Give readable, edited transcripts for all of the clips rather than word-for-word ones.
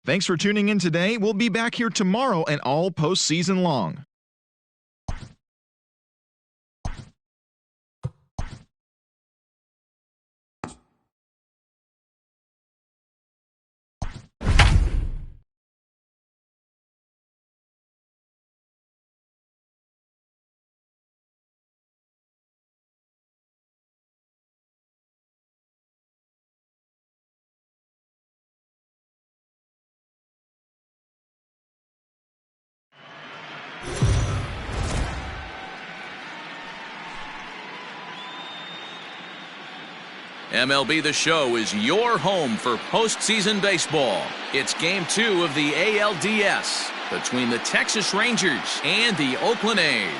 Thanks for tuning in today. We'll be back here tomorrow and all postseason long. MLB The Show is your home for postseason baseball. It's Game 2 of the ALDS between the Texas Rangers and the Oakland A's.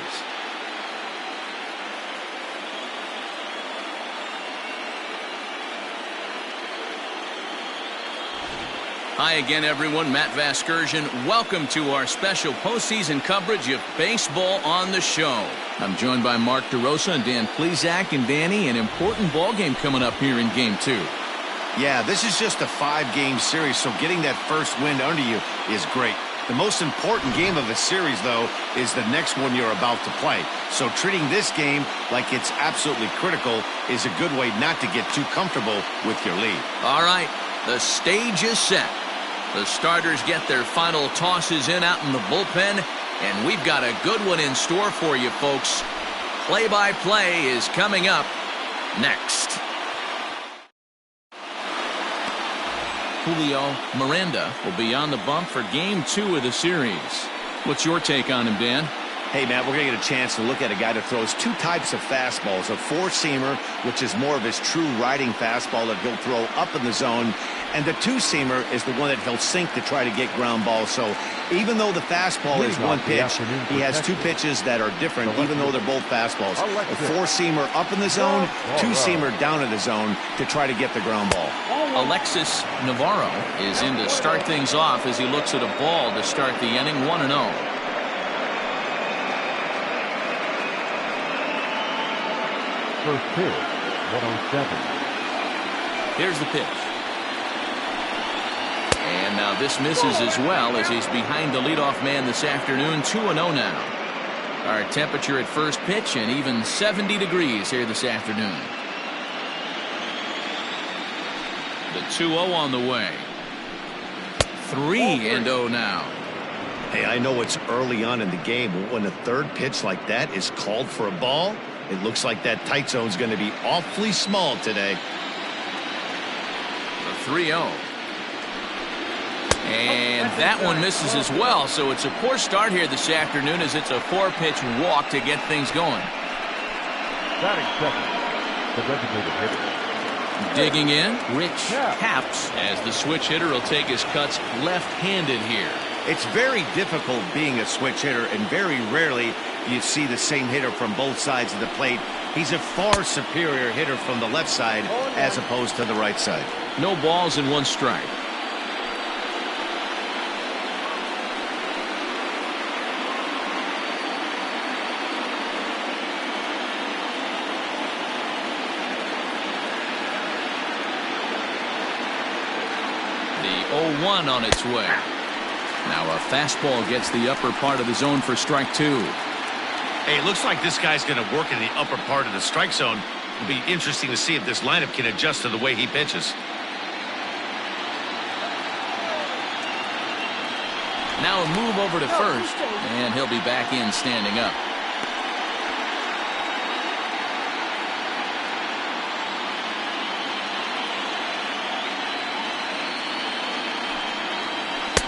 Hi again, everyone. Matt Vasgersian. Welcome to our special postseason coverage of Baseball on the Show. I'm joined by Mark DeRosa and Dan Plesac. And Danny, an important ball game coming up here in Game 2. Yeah, this is just a 5-game series, so getting that first win under you is great. The most important game of the series, though, is the next one you're about to play. So treating this game like it's absolutely critical is a good way not to get too comfortable with your lead. All right, the stage is set. The starters get their final tosses in out in the bullpen, and we've got a good one in store for you, folks. Play-by-play is coming up next. Julio Miranda will be on the bump for Game 2 of the series. What's your take on him, Dan? Hey, Matt, we're going to get a chance to look at a guy that throws two types of fastballs, a four-seamer, which is more of his true riding fastball that he'll throw up in the zone, and the two-seamer is the one that he'll sink to try to get ground balls. So even though the fastball is one pitch, he has two pitches that are different, even though they're both fastballs. A four-seamer up in the zone, two-seamer down in the zone to try to get the ground ball. Alexis Navarro is in to start things off as he looks at a ball to start the inning, 1-0. First pitch, 107. Here's the pitch. And now this misses as well as he's behind the leadoff man this afternoon, 2-0 now. Our temperature at first pitch and even 70 degrees here this afternoon. The 2-0 on the way. 3-0 now. Hey, I know it's early on in the game, but when a third pitch like that is called for a ball, it looks like that tight zone is going to be awfully small today. The 3-0. And that one misses as well, so it's a poor start here this afternoon as it's a 4-pitch walk to get things going. Batting second, the designated hitter. Digging in, Rich Capps, as the switch hitter will take his cuts left-handed here. It's very difficult being a switch hitter, and very rarely you see the same hitter from both sides of the plate. He's a far superior hitter from the left side as opposed to the right side. No balls and one strike. The 0-1 on its way. Now a fastball gets the upper part of the zone for strike 2. Hey, it looks like this guy's going to work in the upper part of the strike zone. It'll be interesting to see if this lineup can adjust to the way he pitches. Now a move over to first, and he'll be back in standing up.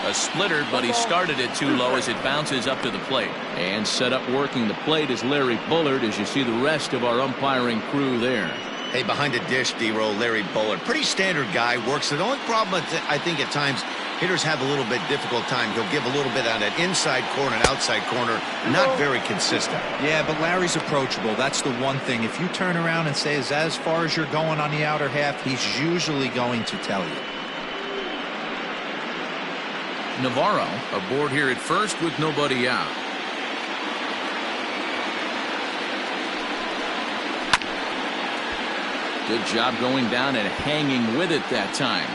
A splitter, but he started it too low as it bounces up to the plate. And set up working the plate is Larry Bullard, as you see the rest of our umpiring crew there. Hey, behind the dish, D-Roll, Larry Bullard. Pretty standard guy, works. The only problem, I think, at times, hitters have a little bit difficult time. He'll give a little bit on that inside corner and outside corner. Not very consistent. Yeah, but Larry's approachable. That's the one thing. If you turn around and say, as far as you're going on the outer half, he's usually going to tell you. Navarro aboard here at first with nobody out. Good job going down and hanging with it that time.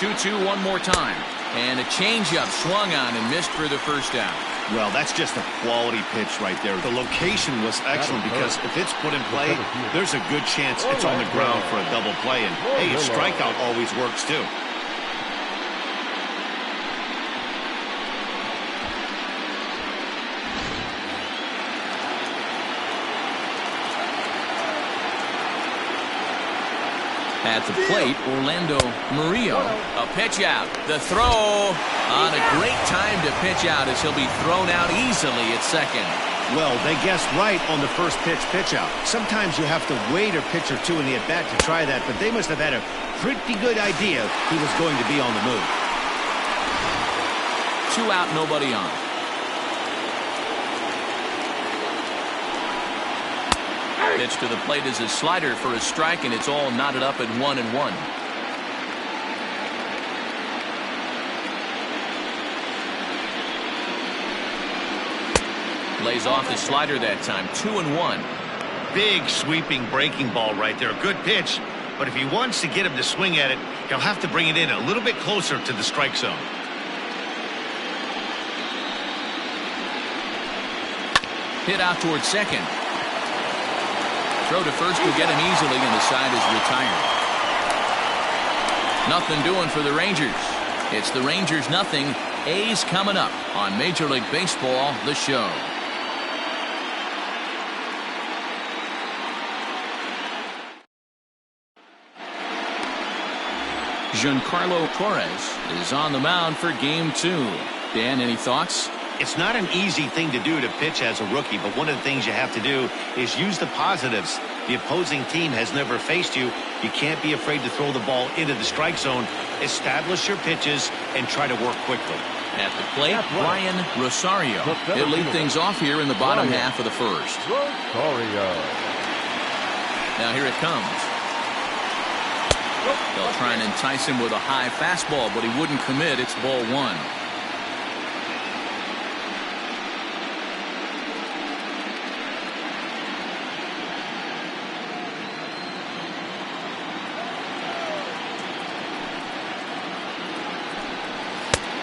2-2 one more time. And a changeup swung on and missed for the first down. Well, that's just a quality pitch right there. The location was excellent because if it's put in play, there's a good chance it's on the ground for a double play. And, hey, a strikeout always works, too. At the plate, Orlando Murillo. A pitch out. The throw on a great time to pitch out as he'll be thrown out easily at second. Well, they guessed right on the first pitch out. Sometimes you have to wait a pitch or two in the at-bat to try that, but they must have had a pretty good idea he was going to be on the move. 2 out, nobody on. Pitch to the plate is a slider for a strike, and it's all knotted up at 1-1. Lays off the slider that time. 2-1. Big sweeping breaking ball right there. Good pitch, but if he wants to get him to swing at it, he'll have to bring it in a little bit closer to the strike zone. Hit out towards second. Throw to first will get him easily, and the side is retired. Nothing doing for the Rangers. It's the Rangers nothing. A's coming up on Major League Baseball, the show. Giancarlo Torres is on the mound for game 2. Dan, any thoughts? It's not an easy thing to do to pitch as a rookie, but one of the things you have to do is use the positives. The opposing team has never faced you. You can't be afraid to throw the ball into the strike zone. Establish your pitches and try to work quickly. At the plate, Brian Rosario. He'll lead things off here in the bottom half of the first. Now here it comes. They'll try and entice him with a high fastball, but he wouldn't commit. It's ball 1.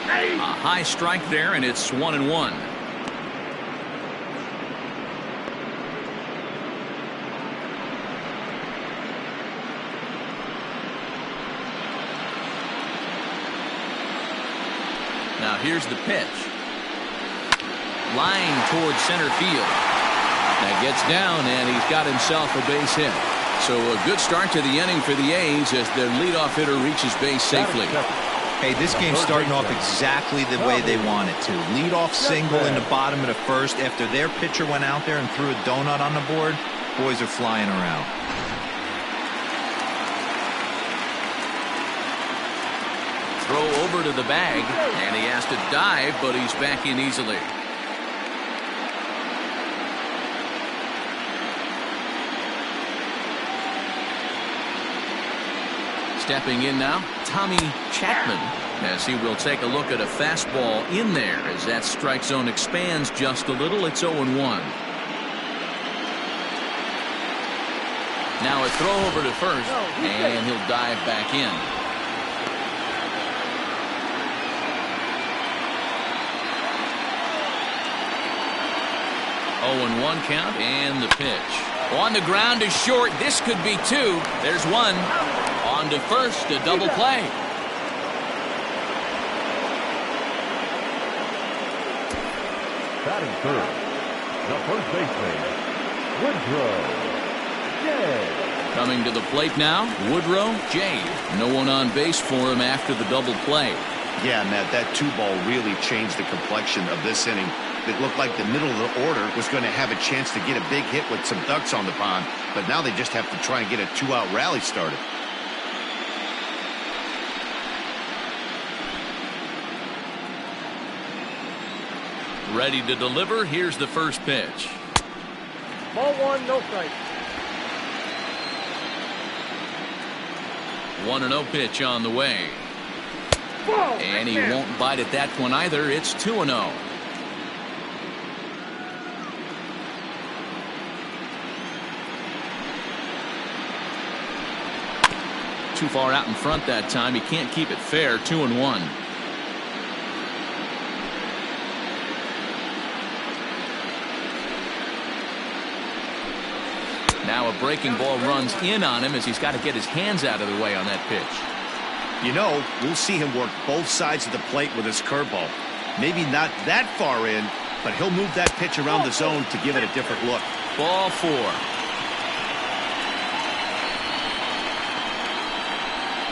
A high strike there, and it's 1-1. Now here's the pitch. Line towards center field. That gets down, and he's got himself a base hit. So a good start to the inning for the A's as their leadoff hitter reaches base safely. Hey, this game's starting off exactly the way they want it to. Lead off single in the bottom of the first after their pitcher went out there and threw a donut on the board. Boys are flying around. Throw over to the bag, and he has to dive, but he's back in easily. Stepping in now, Tommy Chapman, as he will take a look at a fastball in there as that strike zone expands just a little. It's 0-1. Now a throw over to first, and he'll dive back in. 0-1 count, and the pitch. On the ground is short. This could be 2. There's 1. On to first, a double play. Batting third, the first baseman, Woodrow J. Coming to the plate now, Woodrow J. No one on base for him after the double play. Yeah, Matt, that 2-ball really changed the complexion of this inning. It looked like the middle of the order was going to have a chance to get a big hit with some ducks on the pond, but now they just have to try and get a 2-out rally started. Ready to deliver. Here's the first pitch. Ball 1, no strike. 1-0 pitch on the way. And he won't bite at that one either. It's 2-0. too far out in front that time. He can't keep it fair. 2-1. Now a breaking ball runs in on him as he's got to get his hands out of the way on that pitch. You know, we'll see him work both sides of the plate with his curveball. Maybe not that far in, but he'll move that pitch around the zone to give it a different look. Ball 4.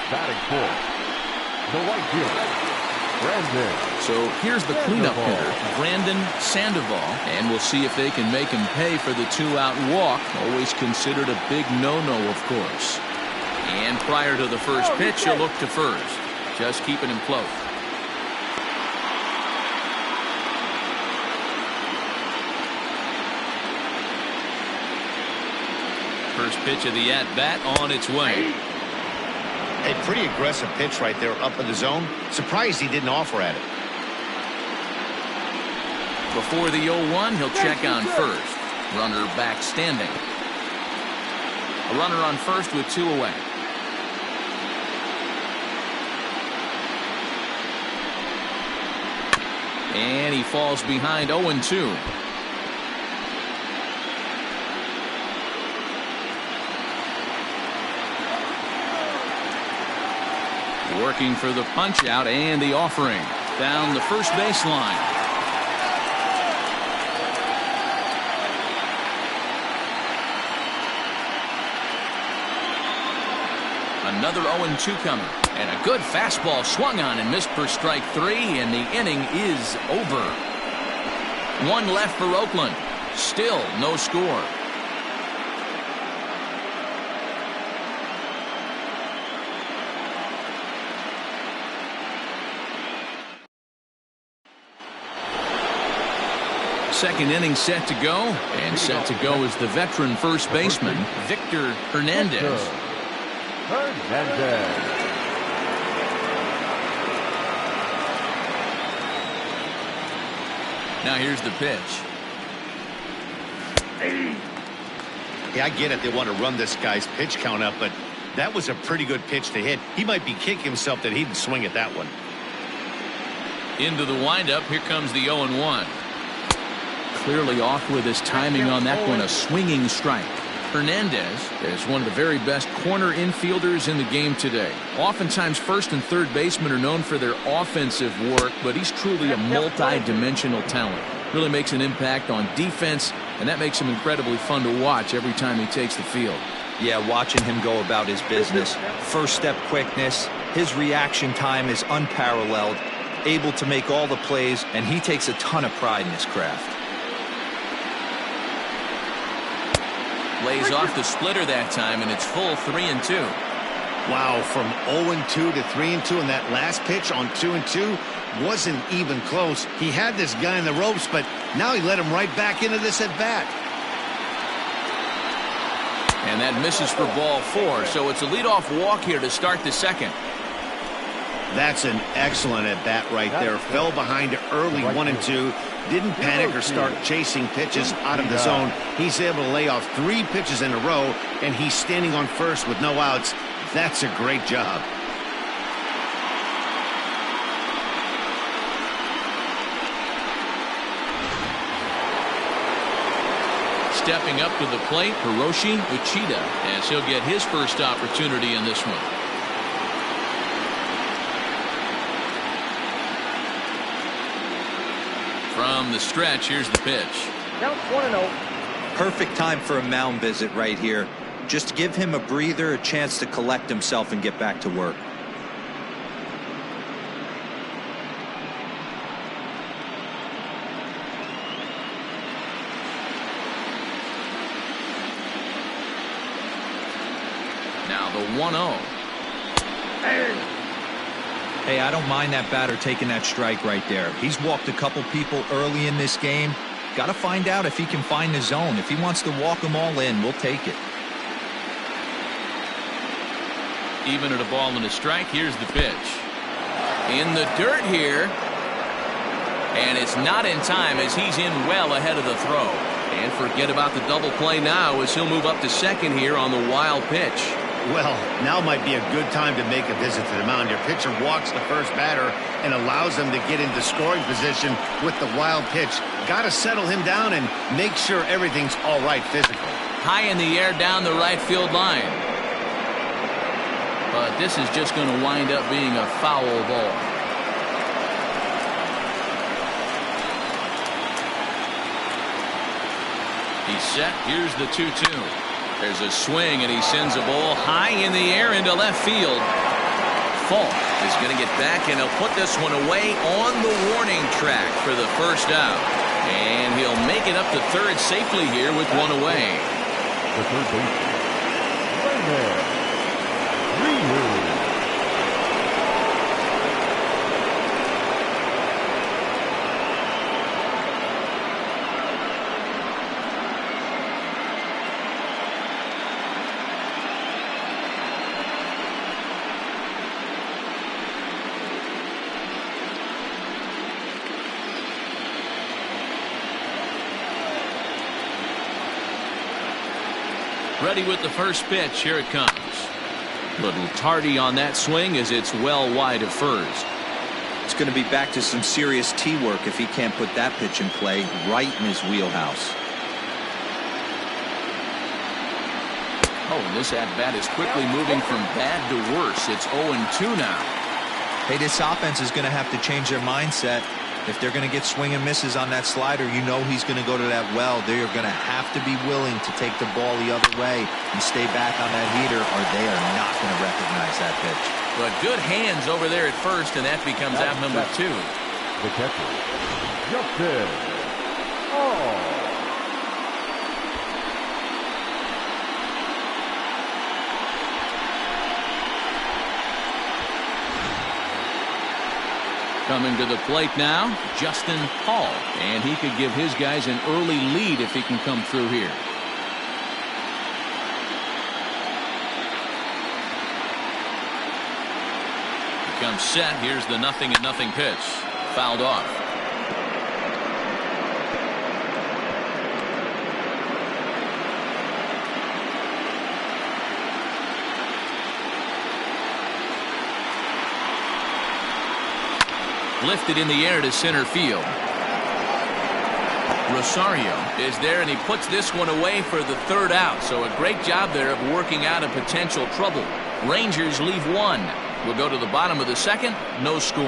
Batting fourth, the right fielder, Brandon. So here's the cleanup hitter, Brandon Sandoval, and we'll see if they can make him pay for the 2-out walk. Always considered a big no-no, of course. And prior to the first pitch, he'll look to first, just keeping him close. First pitch of the at-bat on its way. A pretty aggressive pitch right there up in the zone. Surprised he didn't offer at it. Before the 0-1, he'll check on first. Runner back standing. A runner on first with 2 away. And he falls behind 0-2. Working for the punch out and the offering down the first baseline. Another 0-2 coming, and a good fastball swung on and missed for strike 3, and the inning is over. 1 left for Oakland. Still no score. Second inning set to go, and set to go is the veteran first baseman, Victor Hernandez. Now here's the pitch. Yeah, I get it. They want to run this guy's pitch count up, but that was a pretty good pitch to hit. He might be kicking himself that he didn't swing at that one. Into the windup. Here comes the 0-1. Clearly off with his timing on that one. A swinging strike. Hernandez is one of the very best corner infielders in the game today. Oftentimes first and third basemen are known for their offensive work, but he's truly a multi-dimensional talent. Really makes an impact on defense, and that makes him incredibly fun to watch every time he takes the field. Yeah, watching him go about his business. First step quickness. His reaction time is unparalleled. Able to make all the plays, and he takes a ton of pride in his craft. Lays off the splitter that time, and it's full 3-2. Wow, from 0-2 to 3-2, and that last pitch on 2-2 wasn't even close. He had this guy in the ropes, but now he let him right back into this at bat. And that misses for ball 4, so it's a leadoff walk here to start the second. That's an excellent at bat right there. Fell behind early 1-2. Didn't panic or start chasing pitches out of the zone. He's able to lay off 3 pitches in a row, and he's standing on first with no outs. That's a great job. Stepping up to the plate, Hiroshi Uchida, as he'll get his first opportunity in this one. From the stretch, here's the pitch. Count 1-0. Perfect time for a mound visit right here. Just to give him a breather, a chance to collect himself and get back to work. Now the 1-0. Hey, I don't mind that batter taking that strike right there. He's walked a couple people early in this game. Got to find out if he can find the zone. If he wants to walk them all in, we'll take it. Even at a ball and a strike, here's the pitch. In the dirt here. And it's not in time as he's in well ahead of the throw. And forget about the double play now as he'll move up to second here on the wild pitch. Well, now might be a good time to make a visit to the mound. Your pitcher walks the first batter and allows him to get into scoring position with the wild pitch. Got to settle him down and make sure everything's all right physically. High in the air down the right field line. But this is just going to wind up being a foul ball. He's set. Here's the 2-2. There's a swing, and he sends a ball high in the air into left field. Falk is going to get back, and he'll put this one away on the warning track for the first out. And he'll make it up to third safely here with one away. The third baseman, Raymond. Ready with the first pitch. Here it comes. Little tardy on that swing as it's well wide of first. It's going to be back to some serious tee work if he can't put that pitch in play right in his wheelhouse. Oh, and this at-bat is quickly moving from bad to worse. It's 0-2 now. Hey, this offense is going to have to change their mindset. If they're going to get swing and misses on that slider, you know he's going to go to that well. They're going to have to be willing to take the ball the other way and stay back on that heater, or they are not going to recognize that pitch. But good hands over there at first, and that becomes out number 2. The catcher, Justin. Oh. Coming to the plate now, Justin Hall, and he could give his guys an early lead if he can come through here. He comes set. Here's the 0-0 pitch. Fouled off. Lifted in the air to center field. Rosario is there, and he puts this one away for the third out. So a great job there of working out a potential trouble. Rangers leave one. We'll go to the bottom of the second. No score.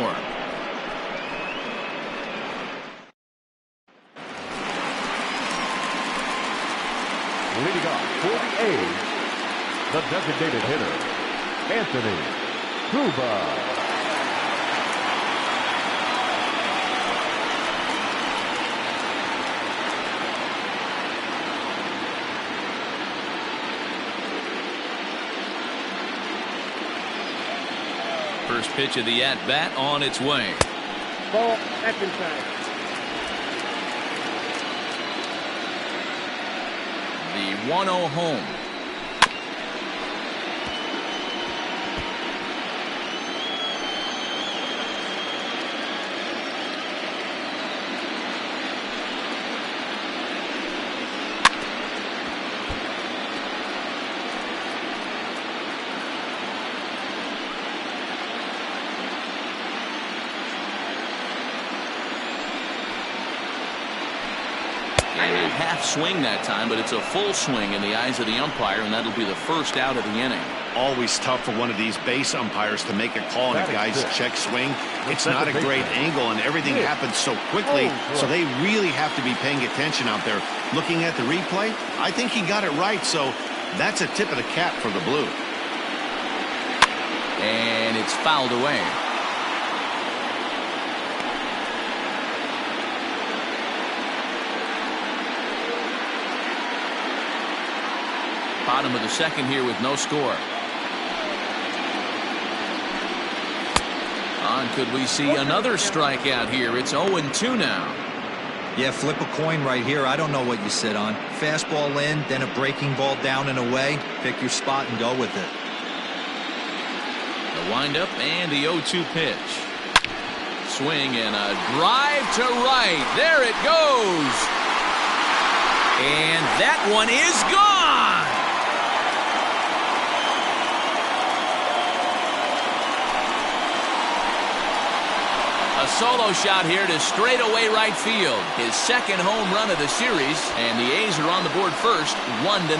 Leading off for the A's, the designated hitter, Anthony Cuba. First pitch of the at-bat on its way. Ball, second time. The 1-0 home. Half swing that time, but it's a full swing in the eyes of the umpire, and that'll be the first out of the inning. Always tough for one of these base umpires to make a call on a guy's check swing. It's not a great angle, and everything happens so quickly, so they really have to be paying attention out there. Looking at the replay, I think he got it right, so that's a tip of the cap for the Blue. And it's fouled away. Bottom of the second here with no score. On, could we see another strikeout here? It's 0-2 now. Yeah, flip a coin right here. I don't know what you sit on. Fastball in, then a breaking ball down and away. Pick your spot and go with it. The windup and the 0-2 pitch. Swing and a drive to right. There it goes. And that one is gone. solo shot here to straightaway right field. His second home run of the series, and the A's are on the board first, 1-0.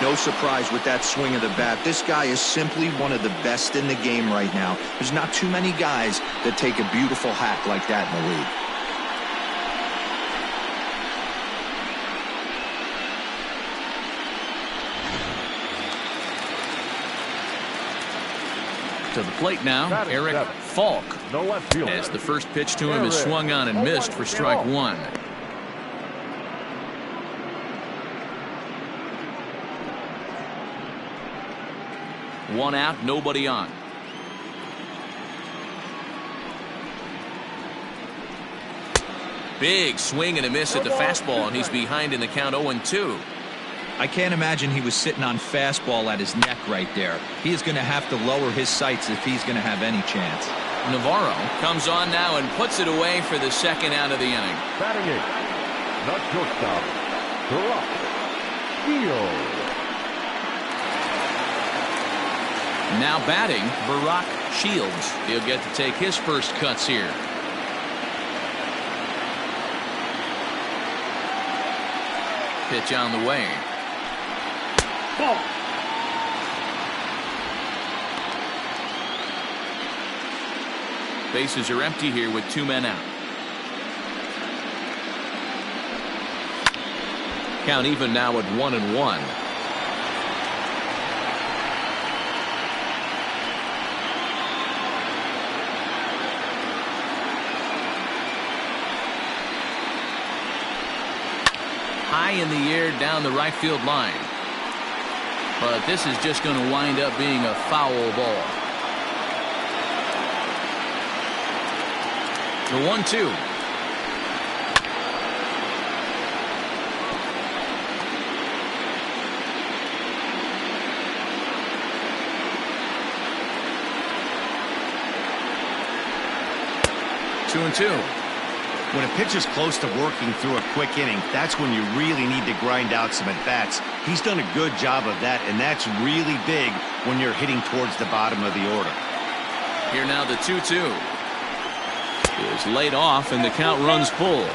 No surprise with that swing of the bat. This guy is simply one of the best in the game right now. There's not too many guys that take a beautiful hack like that in the league. To the plate now, Eric Falk. As the first pitch to him is swung on and missed for strike one. One out, nobody on. Big swing and a miss at the fastball, and he's behind in the count 0-2. I can't imagine he was sitting on fastball at his neck right there. He is going to have to lower his sights if he's going to have any chance. Navarro comes on now and puts it away for the second out of the inning. Batting eighth, the shortstop, Shields. Now batting, Barack Shields. He'll get to take his first cuts here. Pitch on the way. Ball. Bases are empty here with 2 men out. Count even now at 1-1. High in the air down the right field line. But this is just going to wind up being a foul ball. The 1-2. Two and two. When a pitcher's close to working through a quick inning, that's when you really need to grind out some at-bats. He's done a good job of that, and that's really big when you're hitting towards the bottom of the order. Here now the 2-2 is laid off, and the count runs full.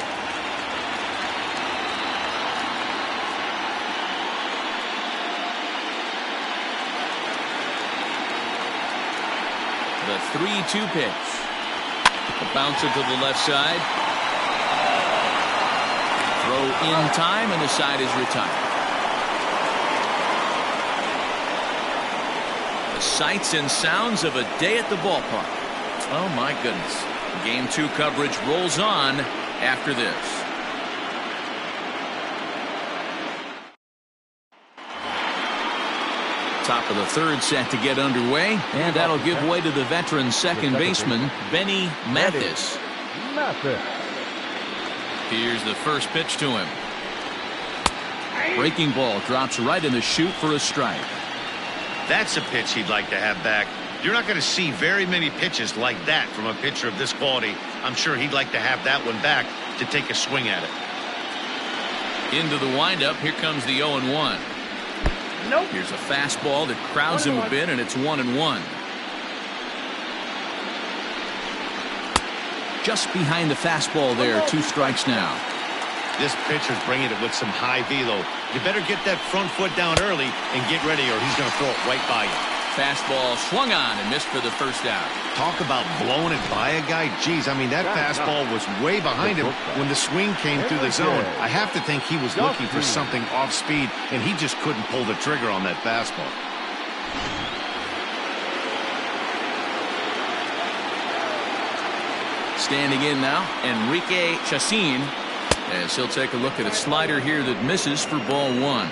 The 3-2 pitch. A bouncer to the left side. Throw in time, and the side is retired. The sights and sounds of a day at the ballpark. Oh my goodness. Game 2 coverage rolls on after this. Top of the third set to get underway, and that'll give way to the veteran second baseman, Benny Mathis. Here's the first pitch to him. Breaking ball drops right in the chute for a strike. That's a pitch he'd like to have back. You're not going to see very many pitches like that from a pitcher of this quality. I'm sure he'd like to have that one back to take a swing at it. Into the windup. Here comes the 0-1. Nope. Here's a fastball that crowds him a bit, and it's 1-1. Just behind the fastball there. 2 strikes now. This pitcher's bringing it with some high velo. You better get that front foot down early and get ready, or he's going to throw it right by you. Fastball swung on and missed for the first out. Talk about blowing it by a guy. Geez, I mean, that fastball was way behind him when the swing came through the zone. I have to think he was looking for something off speed, and he just couldn't pull the trigger on that fastball. Standing in now, Enrique Chacin, as he'll take a look at a slider here that misses for ball 1.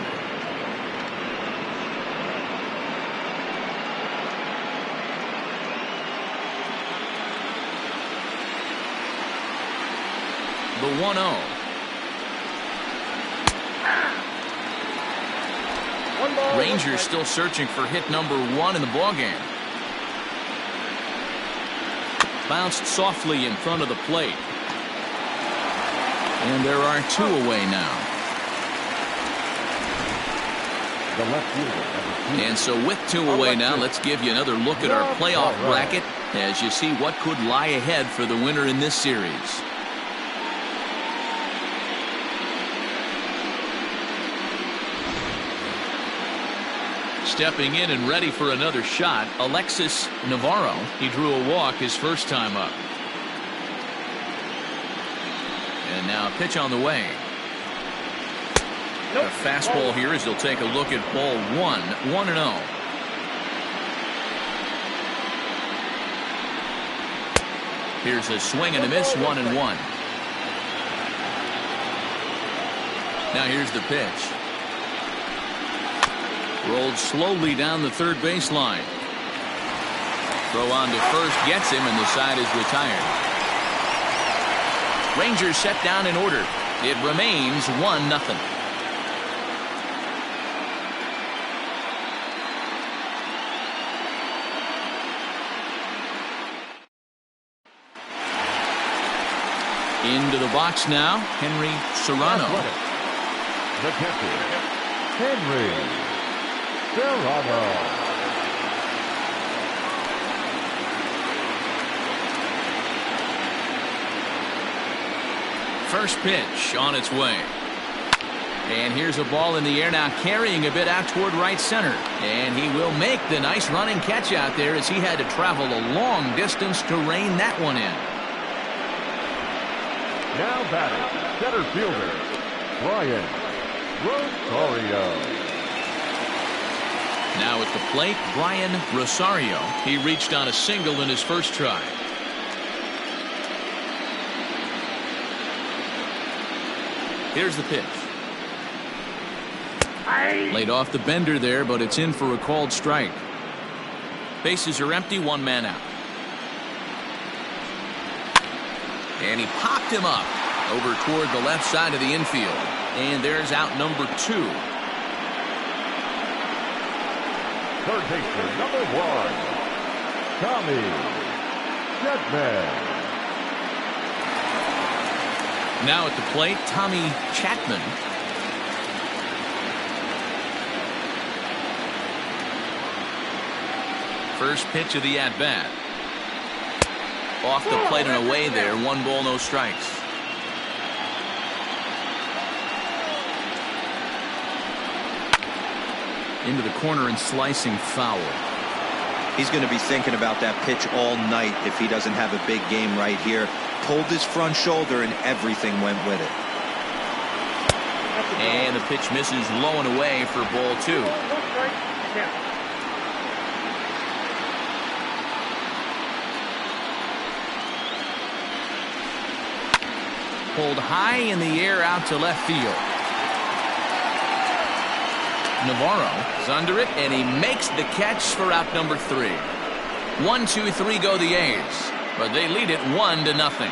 The 1-0. Rangers still searching for hit number 1 in the ballgame. Bounced softly in front of the plate. And there are 2 away now. The left fielder, number 2. And so with 2 away now, let's give you another look at our playoff bracket as you see what could lie ahead for the winner in this series. Stepping in and ready for another shot, Alexis Navarro. He drew a walk his first time up. And now a pitch on the way. A fastball here as they'll take a look at ball 1, 1-0. Here's a swing and a miss, 1-1. Now here's the pitch. Rolled slowly down the third baseline. Throw on to first gets him, and the side is retired. Rangers set down in order. It remains 1-0. Into the box now, Henry Serrano. The catcher, Henry Serrano. First pitch on its way. And here's a ball in the air now, carrying a bit out toward right center. And he will make the nice running catch out there as he had to travel a long distance to rein that one in. Now batting, center fielder, Brian Rosario. Now at the plate, Brian Rosario. He reached on a single in his first try. Here's the pitch. Laid off the bender there, but it's in for a called strike. Bases are empty, 1 man out. And he popped him up over toward the left side of the infield. And there's out number 2. Third baseman, number 1, Tommy Chapman. Now at the plate, Tommy Chapman. First pitch of the at-bat. Off the plate and away there. 1 ball, no strikes. Into the corner and slicing foul. He's going to be thinking about that pitch all night if he doesn't have a big game right here. Pulled his front shoulder and everything went with it. And the pitch misses low and away for ball 2. Pulled high in the air out to left field. Navarro is under it, and he makes the catch for out number 3. 1, 2, 3 go the A's, but they lead it 1-0.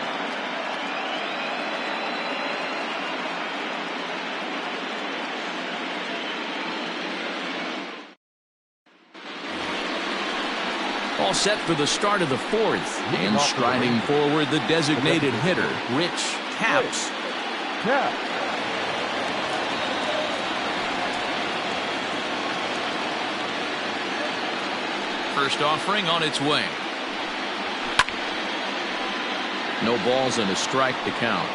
All set for the start of the 4th, and striding forward the designated hitter, Rich Capps. First offering on its way. No balls and a strike to count.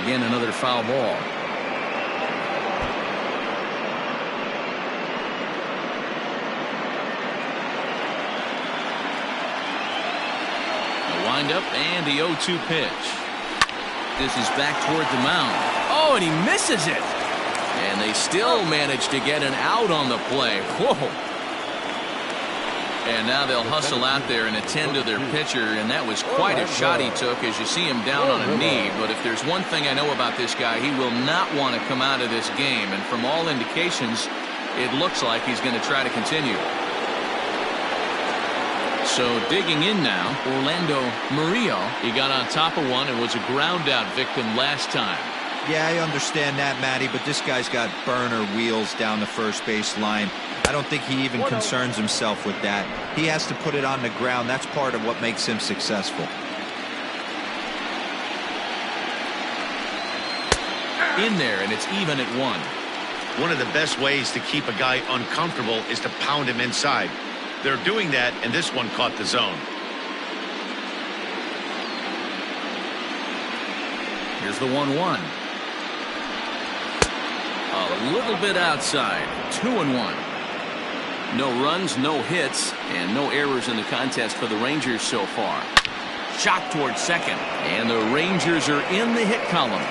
Again, another foul ball. Up and the 0-2 pitch. This is back toward the mound. Oh, and he misses it. And they still manage to get an out on the play. Whoa. And now they'll hustle out there and attend to their pitcher, and that was quite a shot he took as you see him down on a knee. But if there's one thing I know about this guy, he will not want to come out of this game. And from all indications, it looks like he's going to try to continue. So digging in now, Orlando Murillo. He got on top of one and was a ground out victim last time. Yeah, I understand that, Matty, but this guy's got burner wheels down the first base line. I don't think he even concerns himself with that. He has to put it on the ground. That's part of what makes him successful. In there, and it's even at 1. One of the best ways to keep a guy uncomfortable is to pound him inside. They're doing that, and this one caught the zone. Here's the 1-1. A little bit outside. 2-1. No runs, no hits, and no errors in the contest for the Rangers so far. Shot towards second, and the Rangers are in the hit column.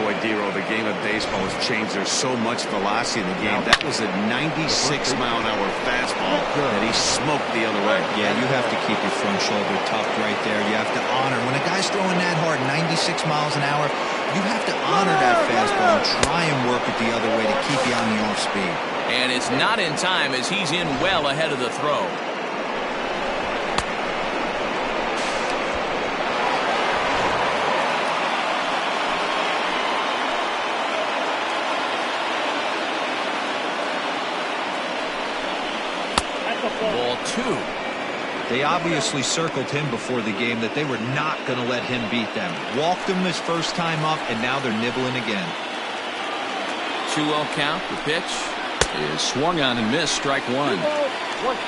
Boy, Dero, the game of baseball has changed. There's so much velocity in the game. That was a 96-mile-an-hour fastball that he smoked the other way. Yeah, you have to keep your front shoulder tucked right there. You have to honor. When a guy's throwing that hard, 96 miles an hour, you have to honor that fastball and try and work it the other way to keep you on the off speed. And it's not in time as he's in well ahead of the throw. Ball 2. They obviously circled him before the game that they were not going to let him beat them. Walked him his first time up, and now they're nibbling again. 2-0 count. The pitch is swung on and missed. Strike 1.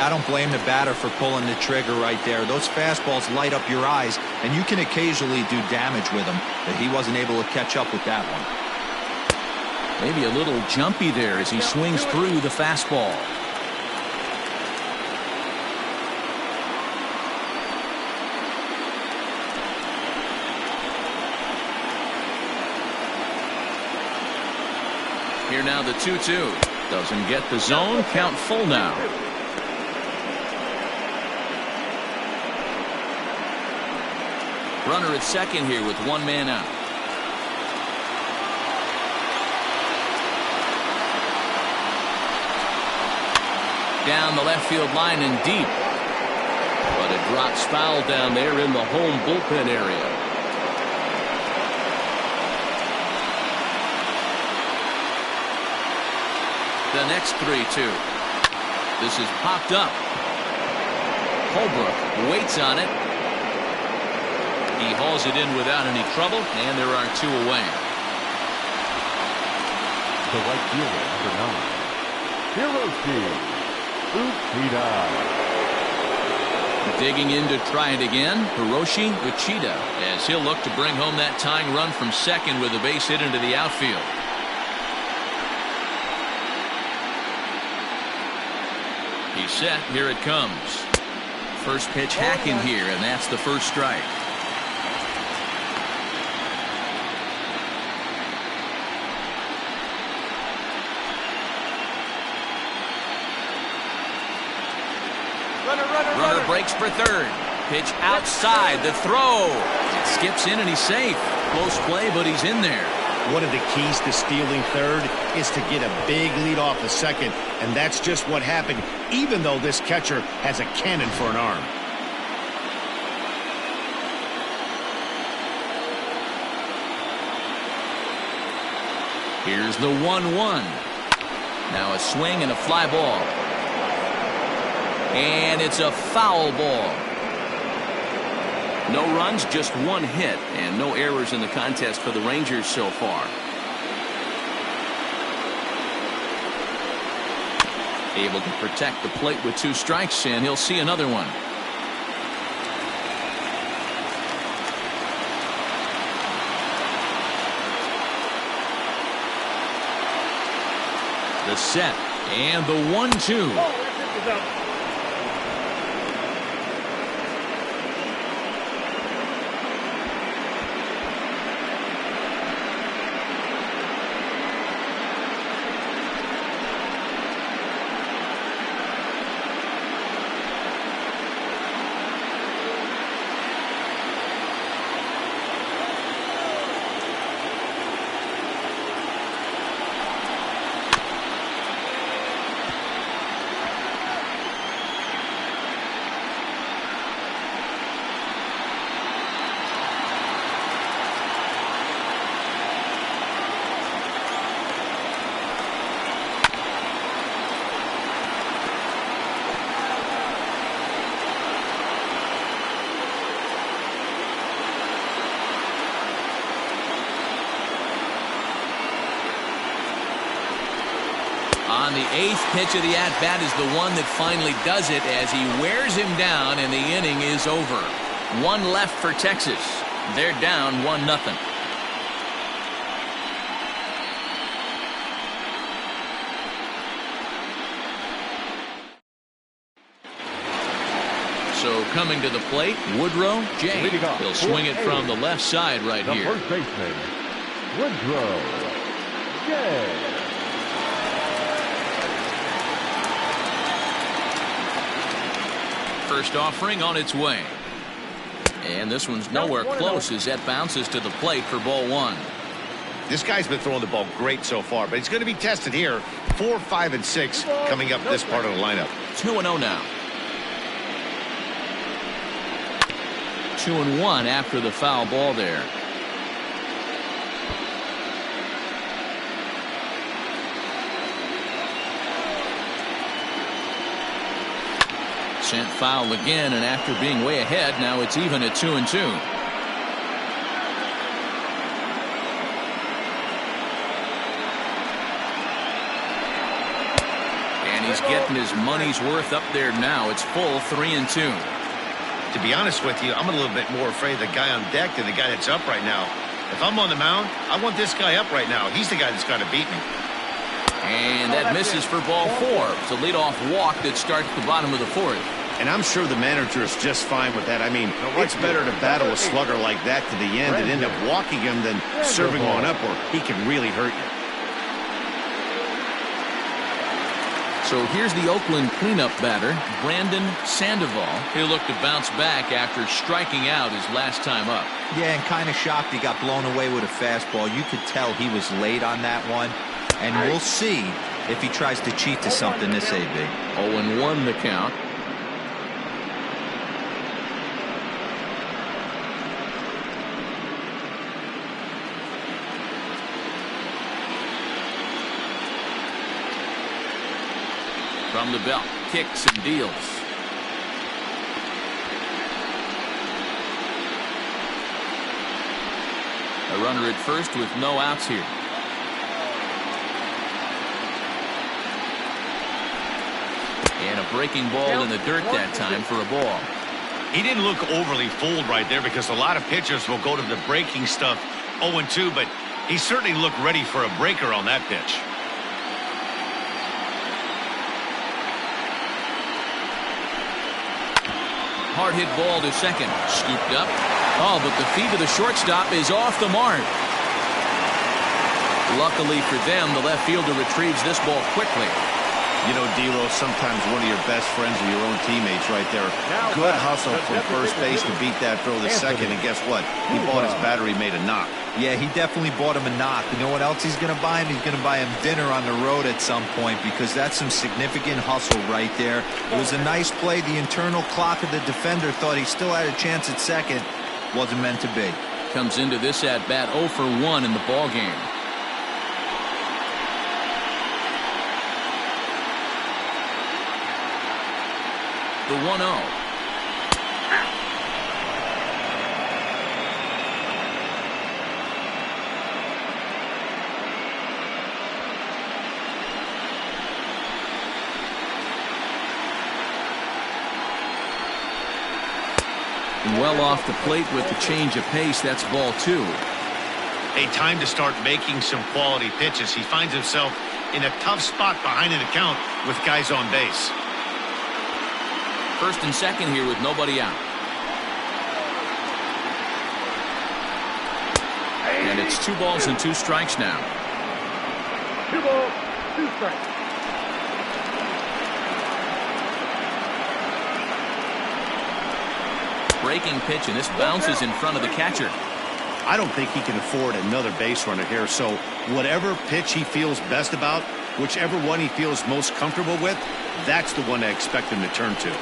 I don't blame the batter for pulling the trigger right there. Those fastballs light up your eyes, and you can occasionally do damage with them, but he wasn't able to catch up with that one. Maybe a little jumpy there as he swings through the fastball. Here now the 2-2. Doesn't get the zone. Count full now. Runner at second here with 1 man out. Down the left field line and deep. But it drops foul down there in the home bullpen area. The next 3-2. This is popped up. Holbrook waits on it. He hauls it in without any trouble, and there are 2 away. The right fielder, number 9, Hiroshi Uchida. Digging in to try it again, Hiroshi Uchida, as he'll look to bring home that tying run from second with a base hit into the outfield. He's set. Here it comes. First pitch hacking here, and that's the first strike. Runner breaks for third. Pitch outside. The throw. It skips in, and he's safe. Close play, but he's in there. One of the keys to stealing third is to get a big lead off the second, and that's just what happened, even though this catcher has a cannon for an arm. Here's the 1-1. Now a swing and a fly ball. And it's a foul ball. No runs, just 1 hit, and no errors in the contest for the Rangers so far. Able to protect the plate with 2 strikes, and he'll see another one. The set, and the 1-2. On the 8th pitch of the at-bat is the one that finally does it as he wears him down, and the inning is over. One left for Texas. They're down 1-0. So coming to the plate, Woodrow Jay. He'll swing it from the left side right here. First baseman, Woodrow Jay. First offering on its way. And this one's nowhere close as that bounces to the plate for ball 1. This guy's been throwing the ball great so far, but he's going to be tested here. 4, 5, and 6 coming up this part of the lineup. 2-0 now. 2-1 after the foul ball there. Sent foul again, and after being way ahead, now it's even at 2-2. And he's getting his money's worth up there now. It's full 3-2. To be honest with you, I'm a little bit more afraid of the guy on deck than the guy that's up right now. If I'm on the mound, I want this guy up right now. He's the guy that's got to beat me. And that misses for ball 4. It's a leadoff walk that starts the bottom of the 4th. And I'm sure the manager is just fine with that. I mean, it's better to battle a slugger like that to the end and end up walking him than serving one up where he can really hurt you. So here's the Oakland cleanup batter, Brandon Sandoval. He'll look to bounce back after striking out his last time up. Yeah, and kind of shocked he got blown away with a fastball. You could tell he was late on that one. And we'll see if he tries to cheat to something this AB. 0-1 the count. From the belt, kicks and deals. A runner at first with no outs here. And a breaking ball in the dirt that time for a ball. He didn't look overly fooled right there because a lot of pitchers will go to the breaking stuff 0-2, but he certainly looked ready for a breaker on that pitch. Hard hit ball to second. Scooped up. Oh, but the feet of the shortstop is off the mark. Luckily for them, the left fielder retrieves this ball quickly. You know, D'Lo, sometimes one of your best friends are your own teammates right there. Good hustle from first base to beat that throw to second, and guess what? He bought his battery made a knock. Yeah, he definitely bought him a knock. You know what else he's going to buy him? He's going to buy him dinner on the road at some point because that's some significant hustle right there. It was a nice play. The internal clock of the defender thought he still had a chance at second. Wasn't meant to be. Comes into this at-bat 0 for 1 in the ball game. The 1-0. Well off the plate with the change of pace. That's ball 2. A time to start making some quality pitches. He finds himself in a tough spot behind an account with guys on base. First and second here with nobody out. And it's 2 balls and 2 strikes now. 2 balls, 2 strikes. Breaking pitch, and this bounces in front of the catcher. I don't think he can afford another base runner here, so whatever pitch he feels best about, whichever one he feels most comfortable with, that's the one I expect him to turn to.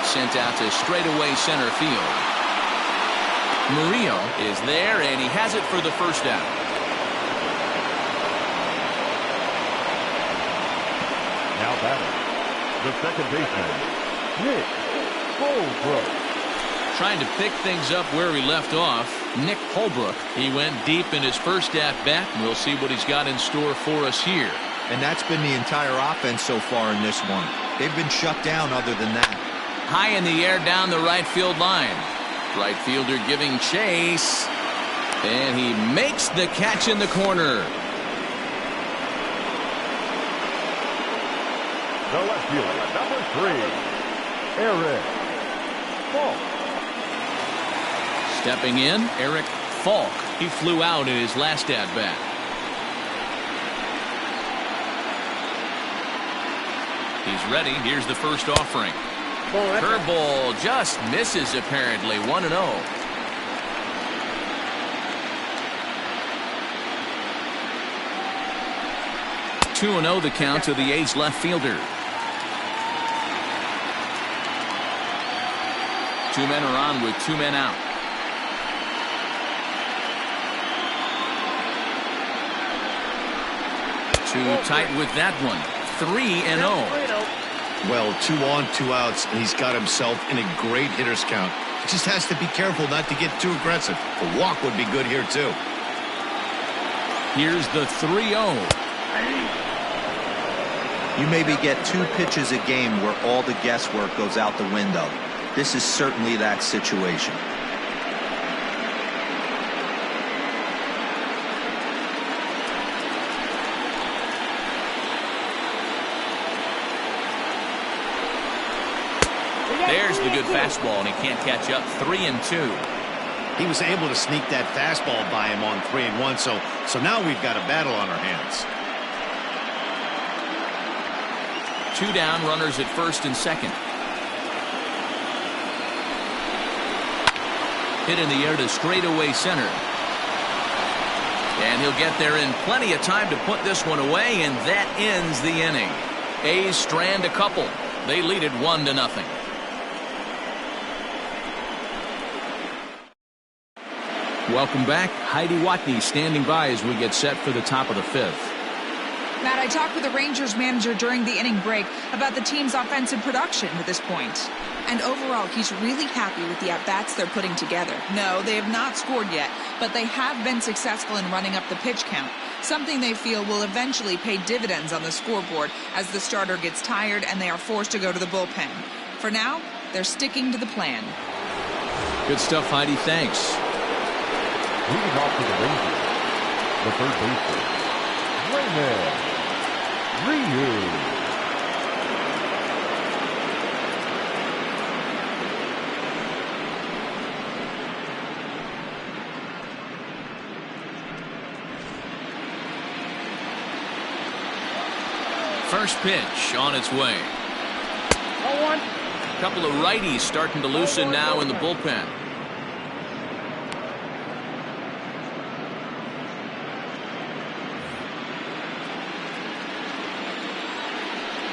Sent out to straightaway center field. Murillo is there, and he has it for the first out. Now batting, the second baseman, Nick Goldbrook. Trying to pick things up where he left off. Nick Holbrook. He went deep in his first at-bat, and we'll see what he's got in store for us here. And that's been the entire offense so far in this one. They've been shut down other than that. High in the air down the right field line. Right fielder giving chase. And he makes the catch in the corner. The left fielder, number 3, Eric Falk. Stepping in, Eric Falk. He flew out in his last at-bat. He's ready. Here's the first offering. Curveball just misses apparently. 1-0. 2-0 the count to the A's left fielder. 2 men are on with 2 men out. Too tight with that one. 3-0. Well, 2 on, 2 outs, and he's got himself in a great hitter's count. He just has to be careful not to get too aggressive. A walk would be good here, too. Here's the 3-0. You maybe get 2 pitches a game where all the guesswork goes out the window. This is certainly that situation. There's the good fastball, and he can't catch up. 3-2. He was able to sneak that fastball by him on 3-1, so now we've got a battle on our hands. 2 down, runners at first and second. Hit in the air to straightaway center. And he'll get there in plenty of time to put this one away, and that ends the inning. A's strand a couple. They lead it 1-0. Welcome back. Heidi Watney standing by as we get set for the top of the 5th. Matt, I talked with the Rangers manager during the inning break about the team's offensive production to this point. And overall, he's really happy with the at-bats they're putting together. No, they have not scored yet, but they have been successful in running up the pitch count, something they feel will eventually pay dividends on the scoreboard as the starter gets tired and they are forced to go to the bullpen. For now, they're sticking to the plan. Good stuff, Heidi. Thanks. Leading off to the Rangers, the third baseman, Raymond Ryu. First pitch on its way. A couple of righties starting to loosen now in the bullpen.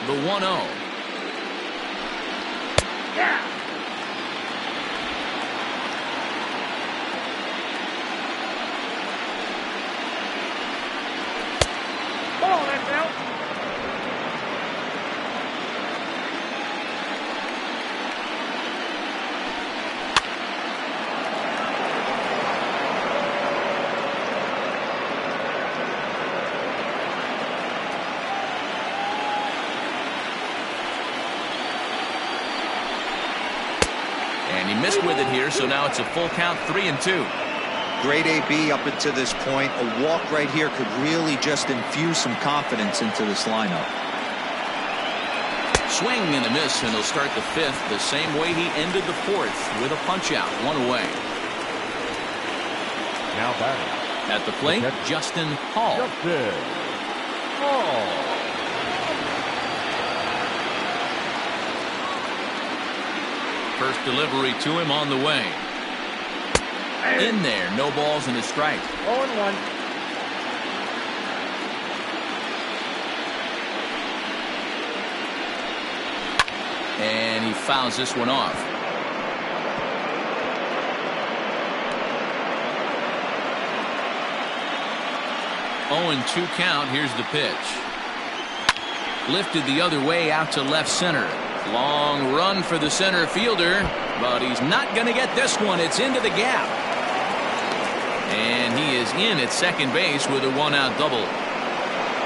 The 1-0. Yeah. Ball, that's out. And he missed with it here, so now it's a full count, 3-2. Great AB up until this point. A walk right here could really just infuse some confidence into this lineup. Swing and a miss, and he'll start the 5th the same way he ended the 4th with a punch out, 1 away. Now batting at the plate, Justin Hall. Justin Hall. First delivery to him on the way. In there, no balls and a strike. 0-1. And he fouls this one off. Oh, and 2 count. Here's the pitch. Lifted the other way out to left center. Long run for the center fielder, but he's not going to get this one. It's into the gap. And he is in at second base with a one-out double.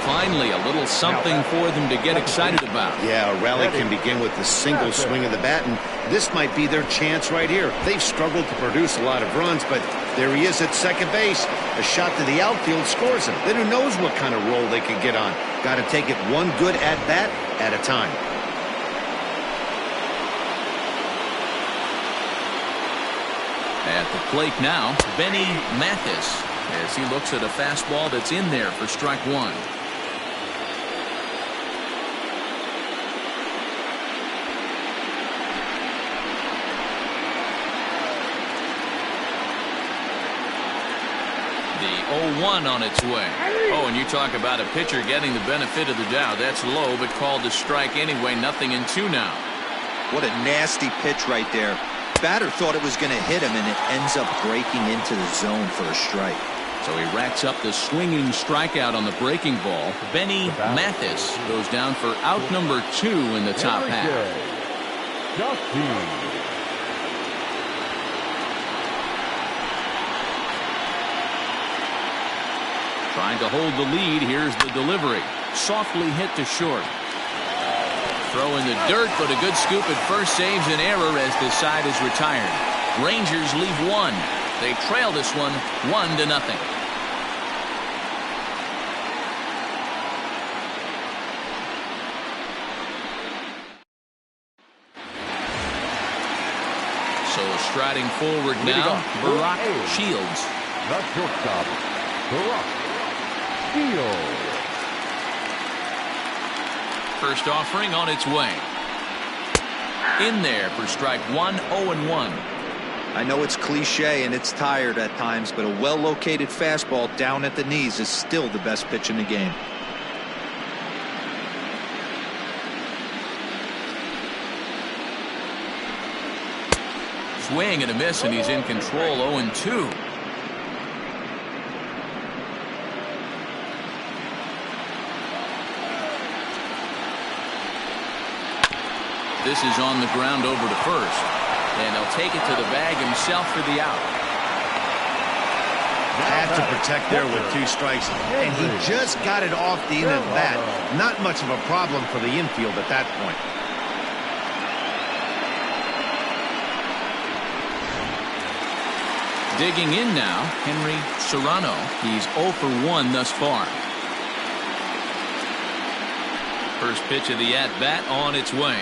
Finally, a little something for them to get excited about. Yeah, a rally can begin with a single swing of the bat, and this might be their chance right here. They've struggled to produce a lot of runs, but there he is at second base. A shot to the outfield scores him. Then who knows what kind of roll they can get on. Got to take it one good at-bat at a time. At the plate now, Benny Mathis, as he looks at a fastball that's in there for strike one. The 0-1 on its way. Oh, and you talk about a pitcher getting the benefit of the doubt. That's low, but called a strike anyway. 0-2 now. What a nasty pitch right there. Batter thought it was going to hit him, and it ends up breaking into the zone for a strike. So he racks up the swinging strikeout on the breaking ball. Benny Mathis goes down for out number 2 in the top half. Trying to hold the lead. Here's the delivery. Softly hit to short. Throw in the dirt, but a good scoop at first saves an error as this side is retired. Rangers leave one. They trail this one 1-0. So striding forward now, Barack Shields. The shortstop, Barack Shields. First offering on its way. In there for strike one, 0-1. I know it's cliche and it's tired at times, but a well-located fastball down at the knees is still the best pitch in the game. Swing and a miss, and he's in control. 0-2. This is on the ground over to first, and he'll take it to the bag himself for the out. Had to protect there with 2 strikes, and he just got it off the end of the bat. Not much of a problem for the infield at that point. Digging in now, Henry Serrano. He's 0 for 1 thus far. First pitch of the at-bat on its way.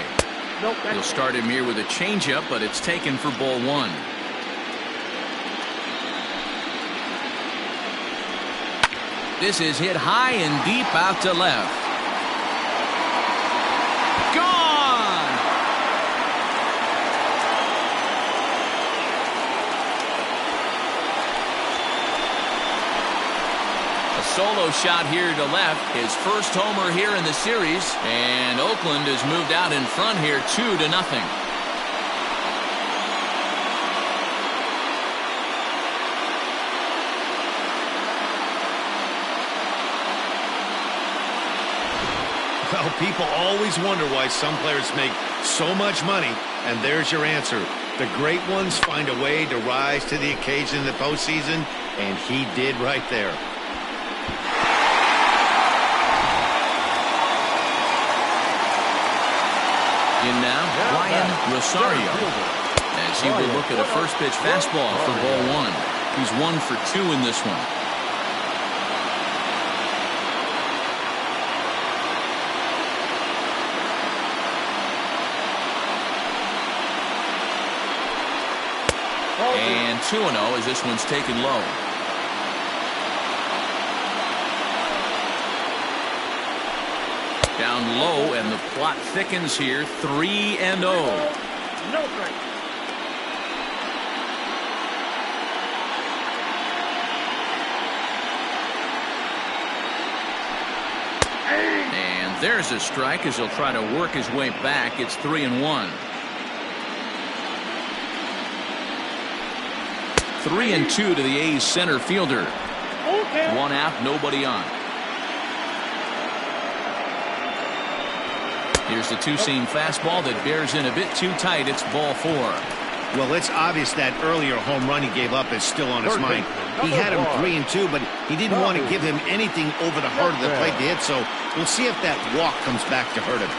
He'll start him here with a changeup, but it's taken for ball 1. This is hit high and deep out to left. Gone! A solo shot here to left. His first homer here in the series. And Oakland has moved out in front here 2-0. Well, people always wonder why some players make so much money, and there's your answer. The great ones find a way to rise to the occasion in the postseason, and he did right there. In now, Ryan Rosario, as he will look at a first pitch fastball for ball 1. He's 1 for 2 in this one. And 2-0 as this one's taken low. Down low, and the plot thickens here. 3-0. No break. And there's a strike as he'll try to work his way back. It's 3-1. 3-2 to the A's center fielder. One out, nobody on. Here's the two-seam fastball that bears in a bit too tight. It's ball 4. Well, it's obvious that earlier home run he gave up is still on his mind. He had him 3-2, but he didn't want to give him anything over the heart of the plate to hit, so we'll see if that walk comes back to hurt him.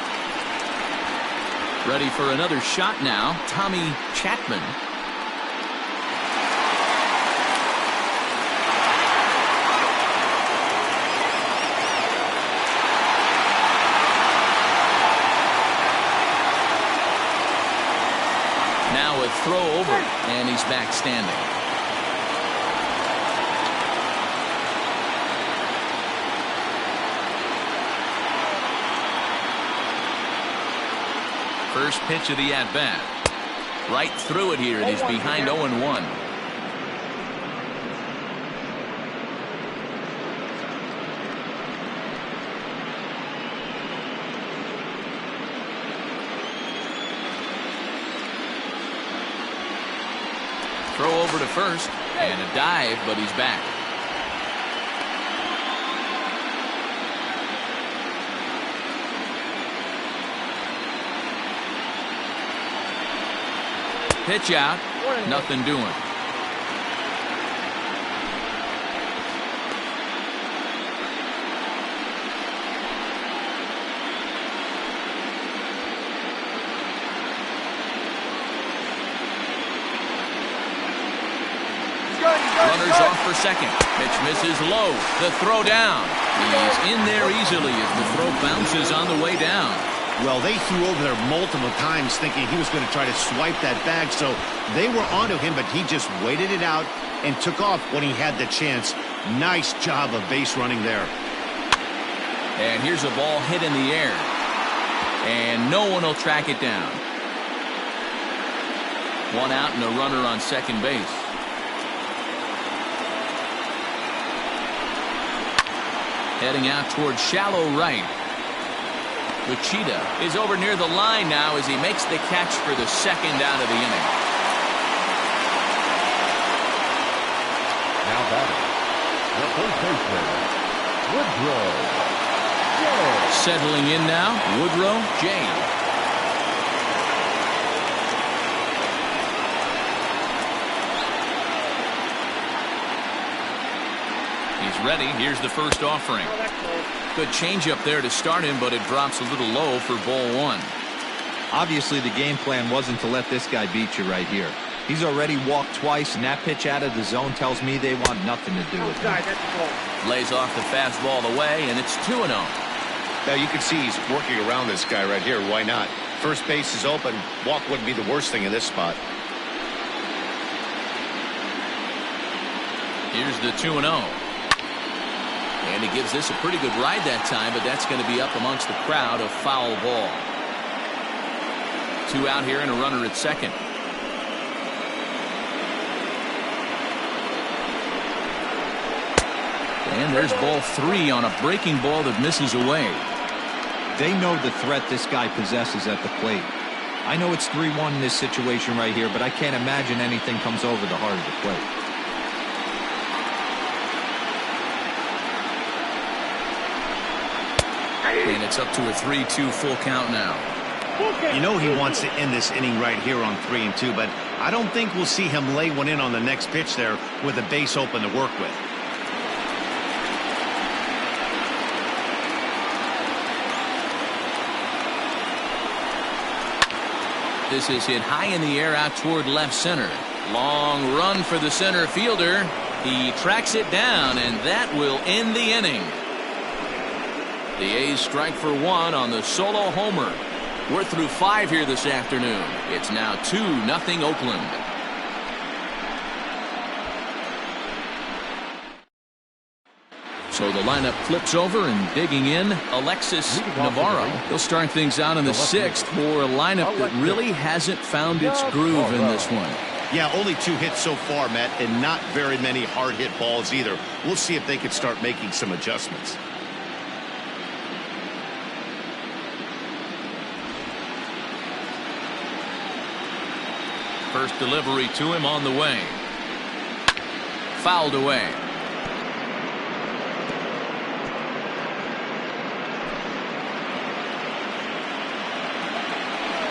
Ready for another shot now, Tommy Chapman. Now a throw over, and he's back standing. First pitch of the at-bat. Right through it here, and he's behind 0-1. Throw over to first, and a dive, but he's back. Pitch out, nothing doing. Runners off for second. Pitch misses low. The throw down. He's in there easily as the throw bounces on the way down. Well, they threw over there multiple times thinking he was going to try to swipe that bag, so they were onto him, but he just waited it out and took off when he had the chance. Nice job of base running there. And here's a ball hit in the air. And no one will track it down. One out and a runner on second base. Heading out towards shallow right. Uchida is over near the line now as he makes the catch for the second out of the inning. Now batting, the first baseman, Woodrow J. Settling in now, Woodrow J. He's ready. Here's the first offering. Good changeup there to start him, but it drops a little low for ball one. Obviously, the game plan wasn't to let this guy beat you right here. He's already walked twice, and that pitch out of the zone tells me they want nothing to do with him. Lays off the fastball away, and it's 2-0. Now you can see he's working around this guy right here. Why not? First base is open. Walk wouldn't be the worst thing in this spot. Here's the 2-0. And he gives this a pretty good ride that time, but that's going to be up amongst the crowd, a foul ball. 2 out here and a runner at second. And there's ball 3 on a breaking ball that misses away. They know the threat this guy possesses at the plate. I know it's 3-1 in this situation right here, but I can't imagine anything comes over the heart of the plate. And it's up to a 3-2 full count now. You know he wants to end this inning right here on 3-2, but I don't think we'll see him lay one in on the next pitch there with a base open to work with. This is hit high in the air out toward left center. Long run for the center fielder. He tracks it down, and that will end the inning. The A's strike for 1 on the solo homer. We're through 5 here this afternoon. It's now 2-0 Oakland. So the lineup flips over, and digging in, Alexis Navarro. He'll start things out in the 6th for a lineup that really hasn't found its groove in this one. Yeah, only 2 hits so far, Matt, and not very many hard hit balls either. We'll see if they can start making some adjustments. First delivery to him on the way. Fouled away.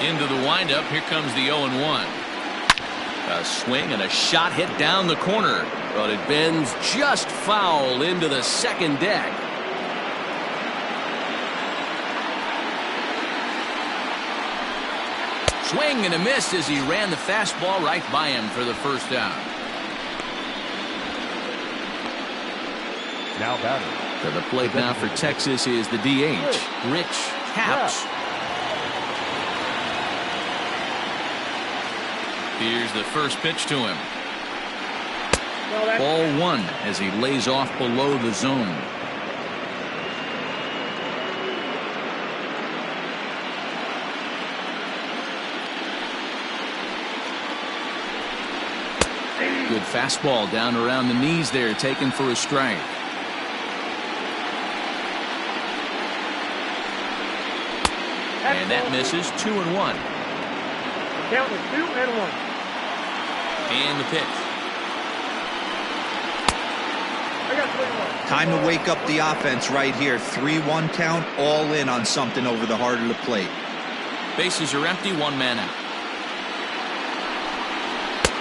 Into the windup. Here comes the 0-1. A swing and a shot hit down the corner, but it bends just foul into the second deck. Swing and a miss as he ran the fastball right by him for the first down. Now batting. To the plate now for Texas is the DH, Rich Haps. Here's the first pitch to him. Ball one as he lays off below the zone. Good fastball down around the knees there, taken for a strike. And that misses. 2-1. Count is 2-1. And the pitch. Time to wake up the offense right here. 3-1 count, all in on something over the heart of the plate. Bases are empty, one man out.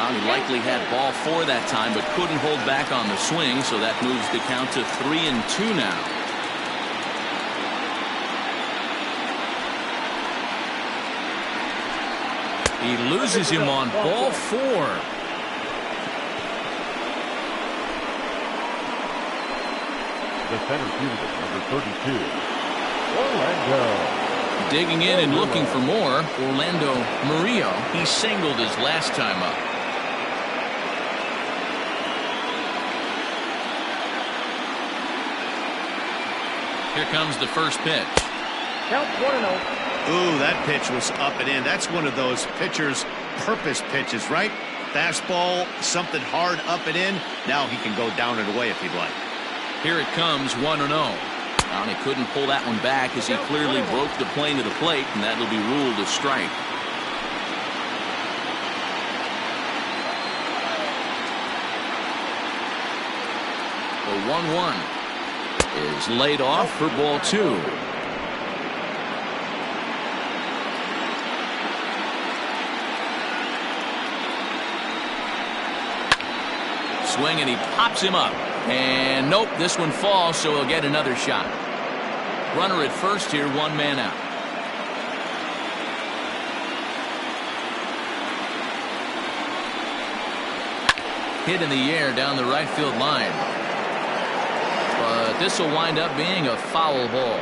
He likely had ball four that time, but couldn't hold back on the swing, so that moves the count to 3-2 now. He loses him on ball four. The center fielder, number 32, Orlando. Digging in and looking for more, Orlando Murillo. He singled his last time up. Here comes the first pitch. Count 1-0. Ooh, that pitch was up and in. That's one of those pitchers' purpose pitches, right? Fastball, something hard up and in. Now he can go down and away if he'd like. Here it comes, 1-0. He couldn't pull that one back as he clearly broke the plane to the plate, and that'll be ruled a strike. The 1-1 is laid off for ball two. Swing and he pops him up. And nope, this one falls, so he'll get another shot. Runner at first here, one man out. Hit in the air down the right field line. But this will wind up being a foul ball.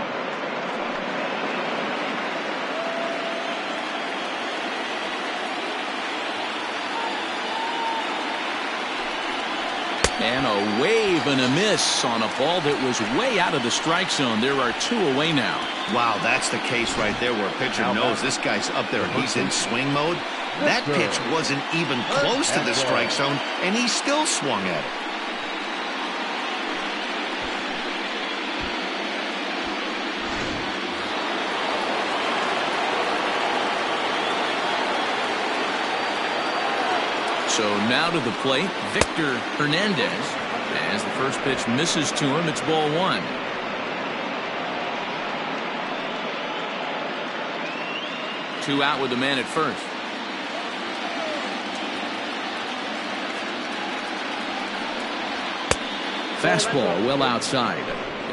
And a wave and a miss on a ball that was way out of the strike zone. There are two away now. Wow, that's the case right there where a pitcher knows this guy's up there and he's in swing mode. That pitch wasn't even close to the strike zone, and he still swung at it. So now to the plate, Victor Hernandez. As the first pitch misses to him, it's ball one. Two out with the man at first. Fastball well outside.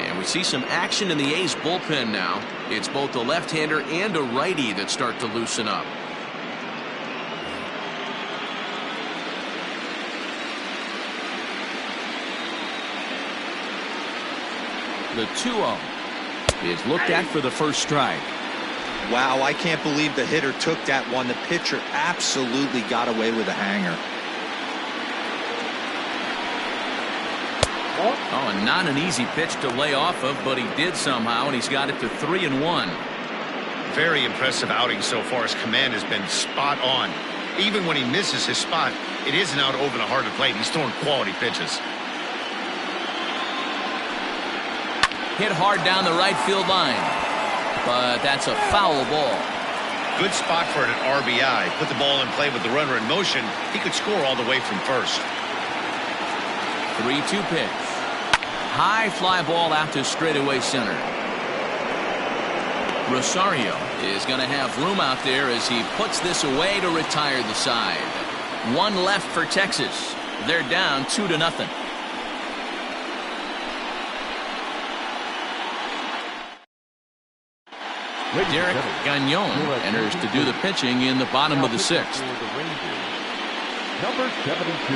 And we see some action in the A's bullpen now. It's both a left-hander and a righty that start to loosen up. The 2-0 is looked at for the first strike. Wow, I can't believe the hitter took that one. The pitcher absolutely got away with a hanger. Oh, and not an easy pitch to lay off of, but he did somehow, and he's got it to 3-1. Very impressive outing so far. His command has been spot on. Even when he misses his spot, it isn't out over the heart of the plate. He's throwing quality pitches. Hit hard down the right field line, but that's a foul ball. Good spot for an RBI. Put the ball in play with the runner in motion. He could score all the way from first. 3-2 pitch. High fly ball out to straightaway center. Rosario is going to have room out there as he puts this away to retire the side. One left for Texas. They're down 2-0. Derek Gagnon enters to do the pitching in the bottom of the 6th. Number 72,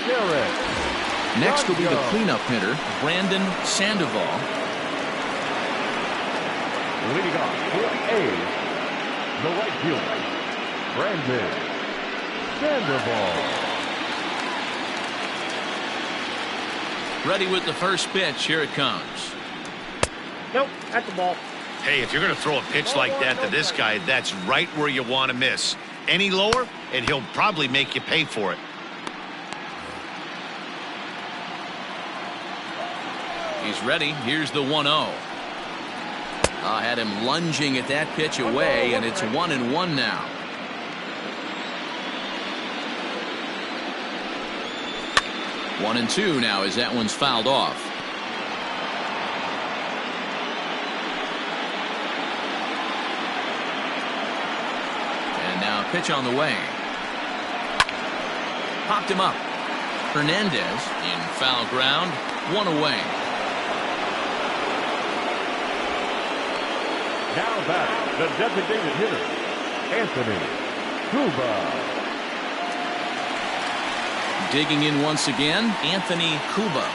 Derek. Next will be the cleanup hitter, Brandon Sandoval. Leading off for the A's, the right fielder, Brandon Sandoval. Ready with the first pitch. Here it comes. Nope, that's the ball. Hey, if you're going to throw a pitch like that to this guy, that's right where you want to miss. Any lower, and he'll probably make you pay for it. He's ready. Here's the 1-0. I had him lunging at that pitch away, and it's 1-1 now. One and two now as that one's fouled off. Now pitch on the way. Popped him up. Hernandez in foul ground. One away. Now back, the designated hitter, Anthony Cuba. Digging in once again, Anthony Cuba.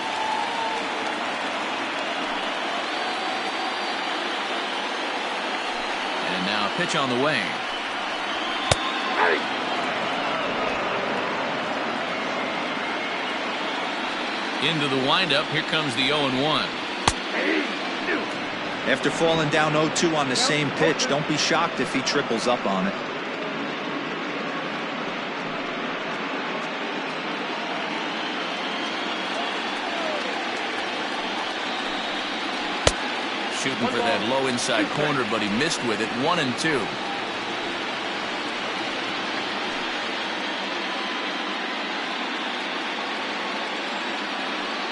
And now pitch on the way. Into the windup. Here comes the 0-1. After falling down 0-2 on the same pitch, don't be shocked if he triples up on it. Shooting for that low inside corner, but he missed with it. 1-2.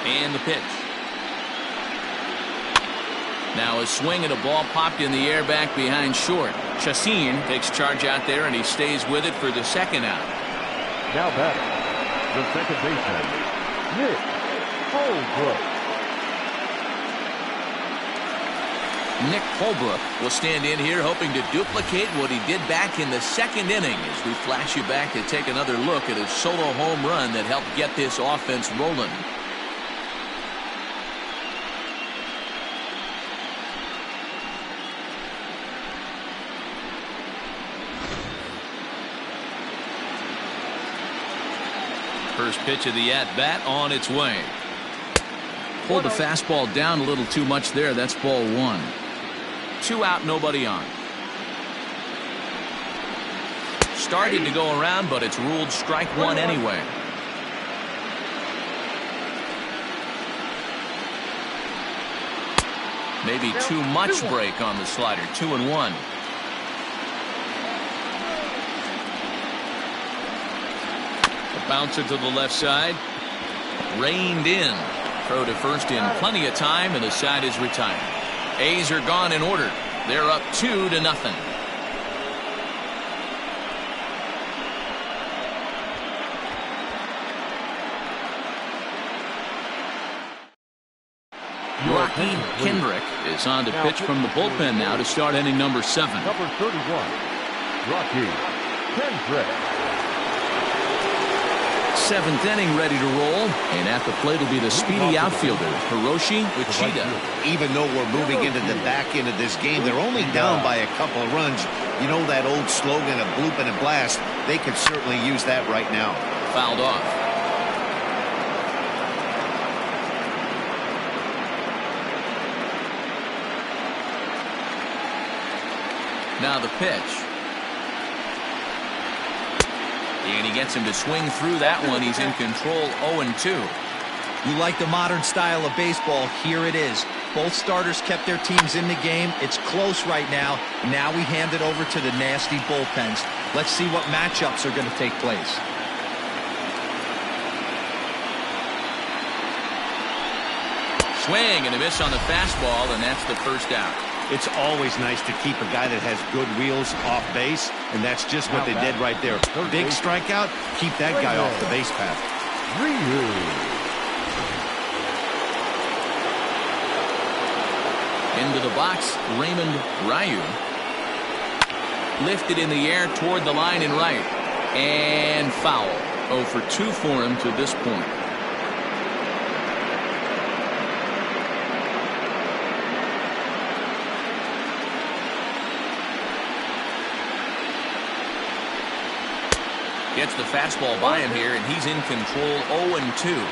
And the pitch. Now a swing and a ball popped in the air back behind short. Chassin takes charge out there, and he stays with it for the second out. Now batter, the second baseman, Nick Holbrook. Nick Holbrook will stand in here hoping to duplicate what he did back in the second inning as we flash you back to take another look at a solo home run that helped get this offense rolling. First pitch of the at-bat on its way. Pulled the fastball down a little too much there. That's ball one. 2 out, nobody on. Started to go around, but it's ruled strike one anyway. Maybe too much break on the slider. 2-1. A bouncer to the left side. Reined in. Throw to first in plenty of time, and the side is retired. A's are gone in order. They're up 2-0. Joaquin Kendrick is on to pitch from the bullpen now to start inning number 7. Number 31, Joaquin Kendrick. 7th inning ready to roll, and at the plate will be the speedy outfielder Hiroshi Uchida. Even though we're moving into the back end of this game, they're only down by a couple of runs. You know that old slogan of bloop and a blast? They could certainly use that right now. Fouled off. Now the pitch. And he gets him to swing through that one. He's in control. 0-2. You like the modern style of baseball? Here it is. Both starters kept their teams in the game. It's close right now. Now we hand it over to the nasty bullpens. Let's see what matchups are going to take place. Swing and a miss on the fastball, and that's the first out. It's always nice to keep a guy that has good wheels off base, and that's just what they did right there. Big strikeout, keep that guy off the base path. Into the box, Raymond Ryu. Lifted in the air toward the line and right. And foul. 0 for 2 for him to this point. Gets the fastball by him here, and he's in control. 0-2.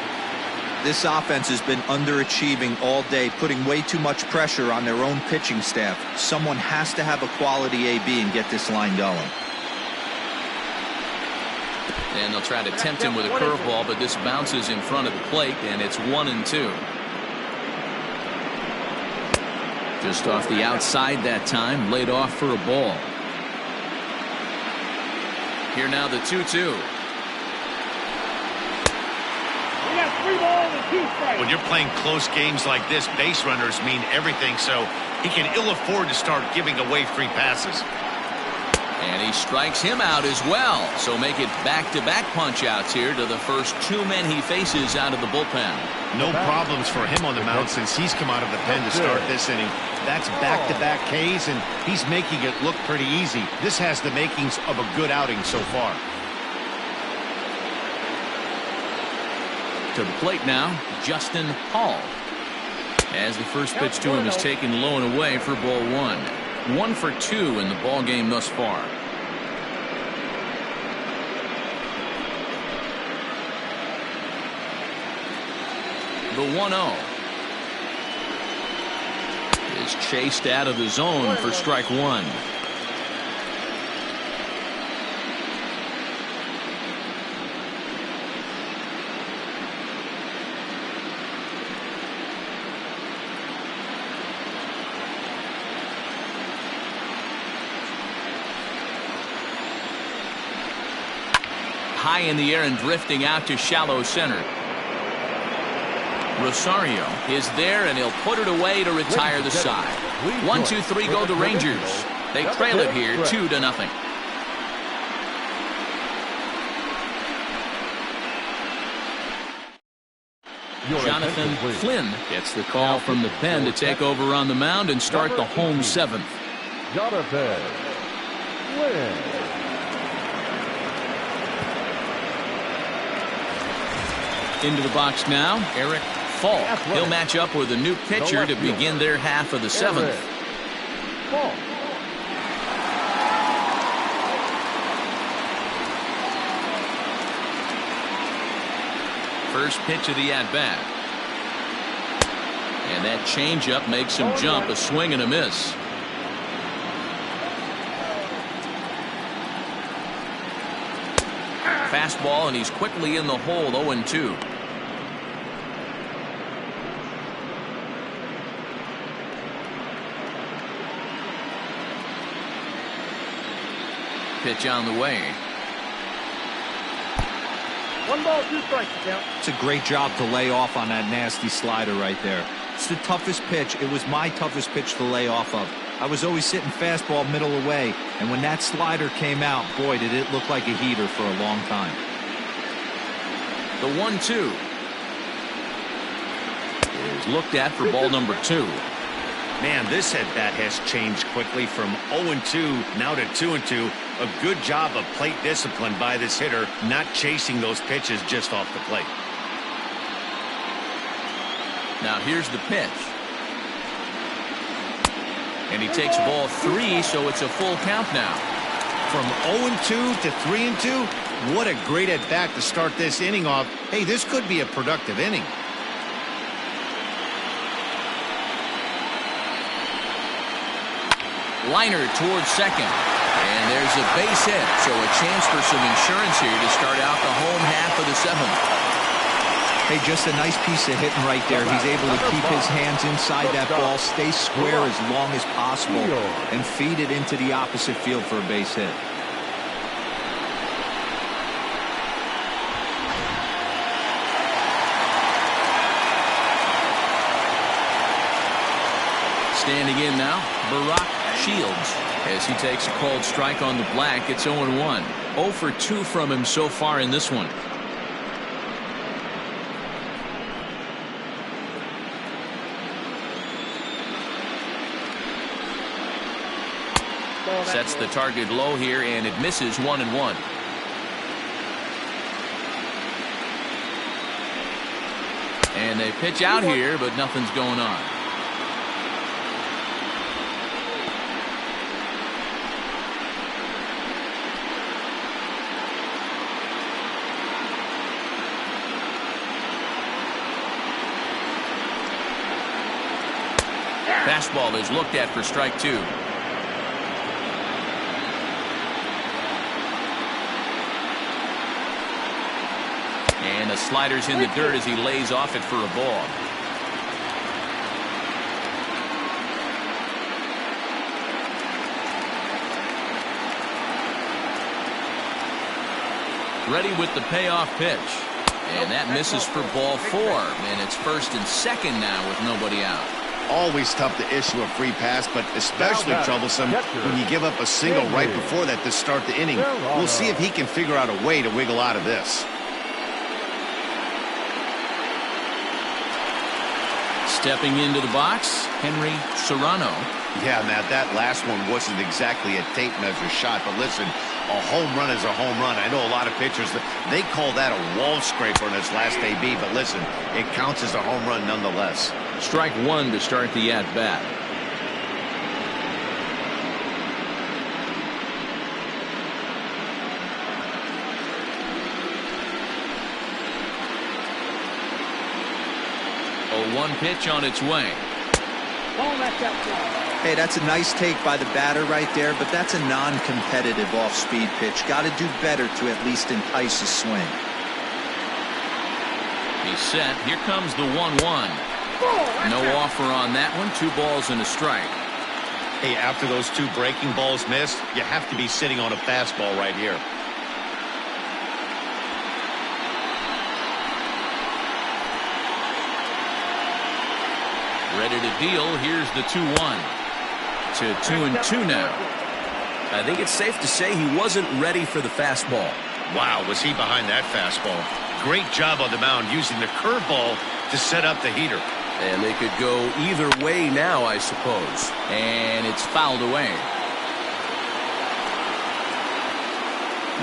This offense has been underachieving all day, putting way too much pressure on their own pitching staff. Someone has to have a quality AB and get this line going. And they'll try to tempt him with a curveball, but this bounces in front of the plate, and it's 1-2. Just off the outside that time, laid off for a ball. Here now the 2-2. When you're playing close games like this, base runners mean everything, so he can ill afford to start giving away free passes. And he strikes him out as well. So make it back-to-back punch-outs here to the first 2 men he faces out of the bullpen. No problems for him on the mound since he's come out of the pen to start this inning. That's back-to-back Ks, and he's making it look pretty easy. This has the makings of a good outing so far. To the plate now, Justin Hall. As the first pitch to him is taken low and away for ball 1. 1 for 2 in the ball game thus far. The 1-0 is chased out of the zone for strike 1. High in the air and drifting out to shallow center. Rosario is there, and he'll put it away to retire the side. 1-2-3 go the Rangers. They trail it here 2-0. Jonathan Flynn gets the call from the pen to take over on the mound and start the home 7th. Jonathan Flynn. Into the box now, Eric Falk. He'll match up with a new pitcher to begin their half of the 7th. First pitch of the at-bat. And that changeup makes him jump, a swing and a miss. Fastball, and he's quickly in the hole. 0-2. Pitch on the way. 1 ball, 2 strikes. It's a great job to lay off on that nasty slider right there. It's the toughest pitch. It was my toughest pitch to lay off of. I was always sitting fastball middle away, and when that slider came out, boy, did it look like a heater for a long time. The 1-2 is looked at for ball number 2. Man, this at-bat has changed quickly from 0-2 now to 2-2. A good job of plate discipline by this hitter, not chasing those pitches just off the plate. Now here's the pitch. And he takes ball 3, so it's a full count now. From 0-2 to 3-2, what a great at-bat to start this inning off. Hey, this could be a productive inning. Liner towards second. And there's a base hit, so a chance for some insurance here to start out the home half of the 7th. Hey, just a nice piece of hitting right there. He's able to keep his hands inside that ball, stay square as long as possible, and feed it into the opposite field for a base hit. Standing in now, Barack Shields. As he takes a called strike on the black, it's 0-1. 0 for 2 from him so far in this one. Sets the target low here, and it misses 1-1. And they pitch out here, but nothing's going on. Fastball is looked at for strike 2. And the slider's in the dirt as he lays off it for a ball. Ready with the payoff pitch. And that misses for ball 4. And it's first and second now with nobody out. Always tough to issue a free pass, but especially troublesome when you give up a single right before that to start the inning. We'll see if he can figure out a way to wiggle out of this. Stepping into the box, Henry Serrano. Yeah, Matt, that last one wasn't exactly a tape measure shot, but listen, a home run is a home run. I know a lot of pitchers, they call that a wall scraper in his last AB, but listen, it counts as a home run nonetheless. Strike 1 to start the at-bat. One pitch on its way. Hey, that's a nice take by the batter right there, but that's a non-competitive off-speed pitch. Got to do better to at least entice a swing. He's set. Here comes the 1-1. No offer on that one. 2 balls and a strike. Hey, after those 2 breaking balls missed, you have to be sitting on a fastball right here. Ready to deal. Here's the 2-1. To 2-2 now. I think it's safe to say he wasn't ready for the fastball. Wow, was he behind that fastball. Great job on the mound using the curveball to set up the heater. And they could go either way now, I suppose. And it's fouled away.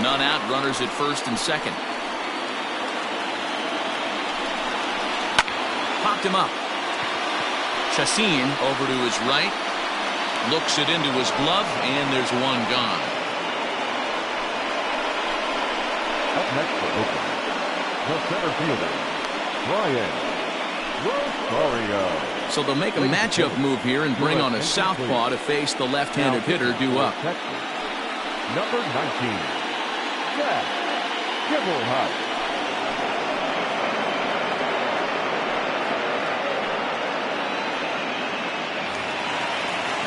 None out. Runners at first and second. Popped him up. Chacin over to his right. Looks it into his glove, and there's one gone. Up next for Oakland, the center fielder, Brian Rosario. So they'll make a matchup move here and bring on a southpaw to face the left-handed hitter due up. Number 19, Jack Gibelhouse.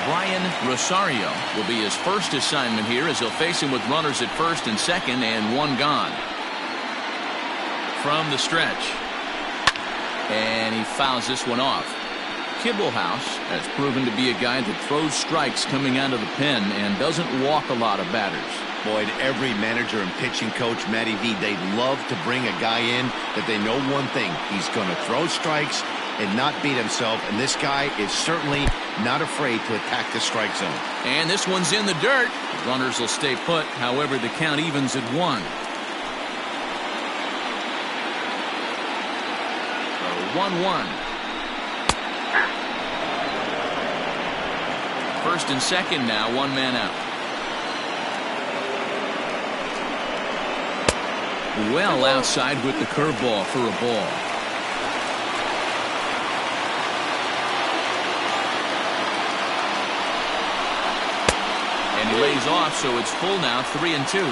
Brian Rosario will be his first assignment here as he'll face him with runners at first and second and one gone. From the stretch. And he fouls this one off. Gibelhouse has proven to be a guy that throws strikes coming out of the pen and doesn't walk a lot of batters. Boy, every manager and pitching coach, Matty V, they'd love to bring a guy in that they know one thing. He's going to throw strikes and not beat himself, and this guy is certainly not afraid to attack the strike zone. And this one's in the dirt. Runners will stay put. However, the count evens at 1. 1-1. First and second now, 1 man out. Well outside with the curveball for a ball. And he lays off, so it's full now, 3-2.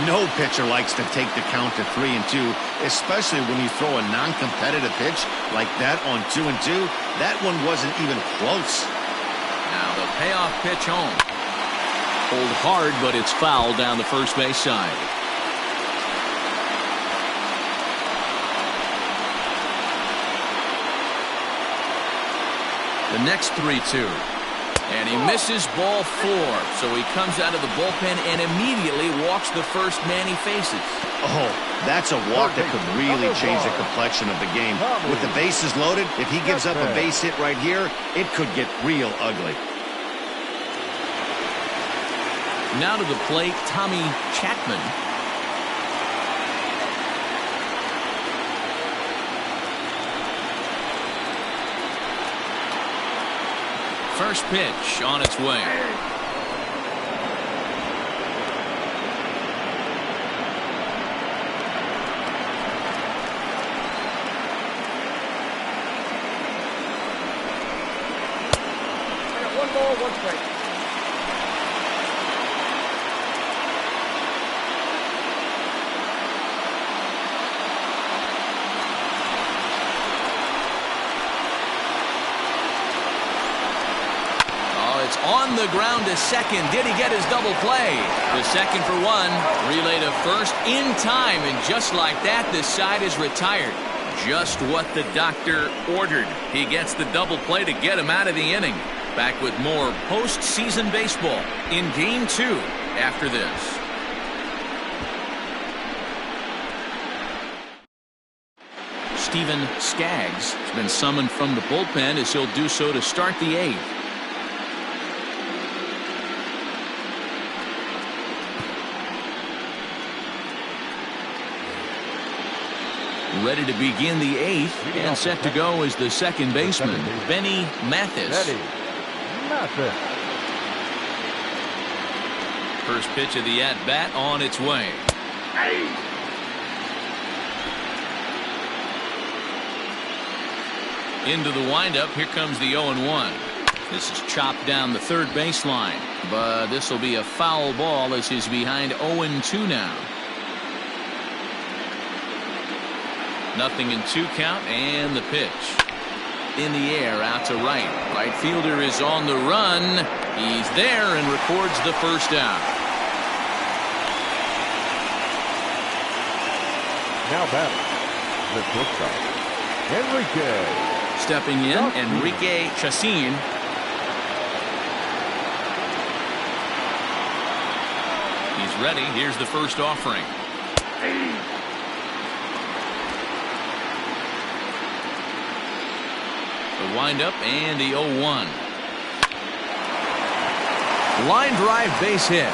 No pitcher likes to take the count to 3-2, especially when you throw a non-competitive pitch like that on 2-2. That one wasn't even close. Now the payoff pitch home. Pulled hard, but it's foul down the first base side. The next 3-2. And he misses ball 4. So he comes out of the bullpen and immediately walks the first man he faces. Oh, that's a walk that could really change the complexion of the game. With the bases loaded, if he gives up a base hit right here, it could get real ugly. Now to the plate, Tommy Chapman. First pitch on its way. One ball, one strike. It's on the ground to second. Did he get his double play? The second for one. Relay to first in time. And just like that, this side is retired. Just what the doctor ordered. He gets the double play to get him out of the inning. Back with more postseason baseball in Game 2 after this. Steven Skaggs has been summoned from the bullpen as he'll do so to start the 8th. Ready to begin the 8th and set to go is the second baseman, Benny Mathis. First pitch of the at-bat on its way. Into the windup. Here comes the 0-1. This is chopped down the third baseline, but this will be a foul ball as he's behind 0-2 now. Nothing in 2 count, and the pitch. In the air, out to right. Right fielder is on the run. He's there and records the first out. Now batting, the shortstop, Enrique. Stepping in, Enrique Chacin. He's ready. Here's the first offering. The windup and the 0-1. Line drive base hit.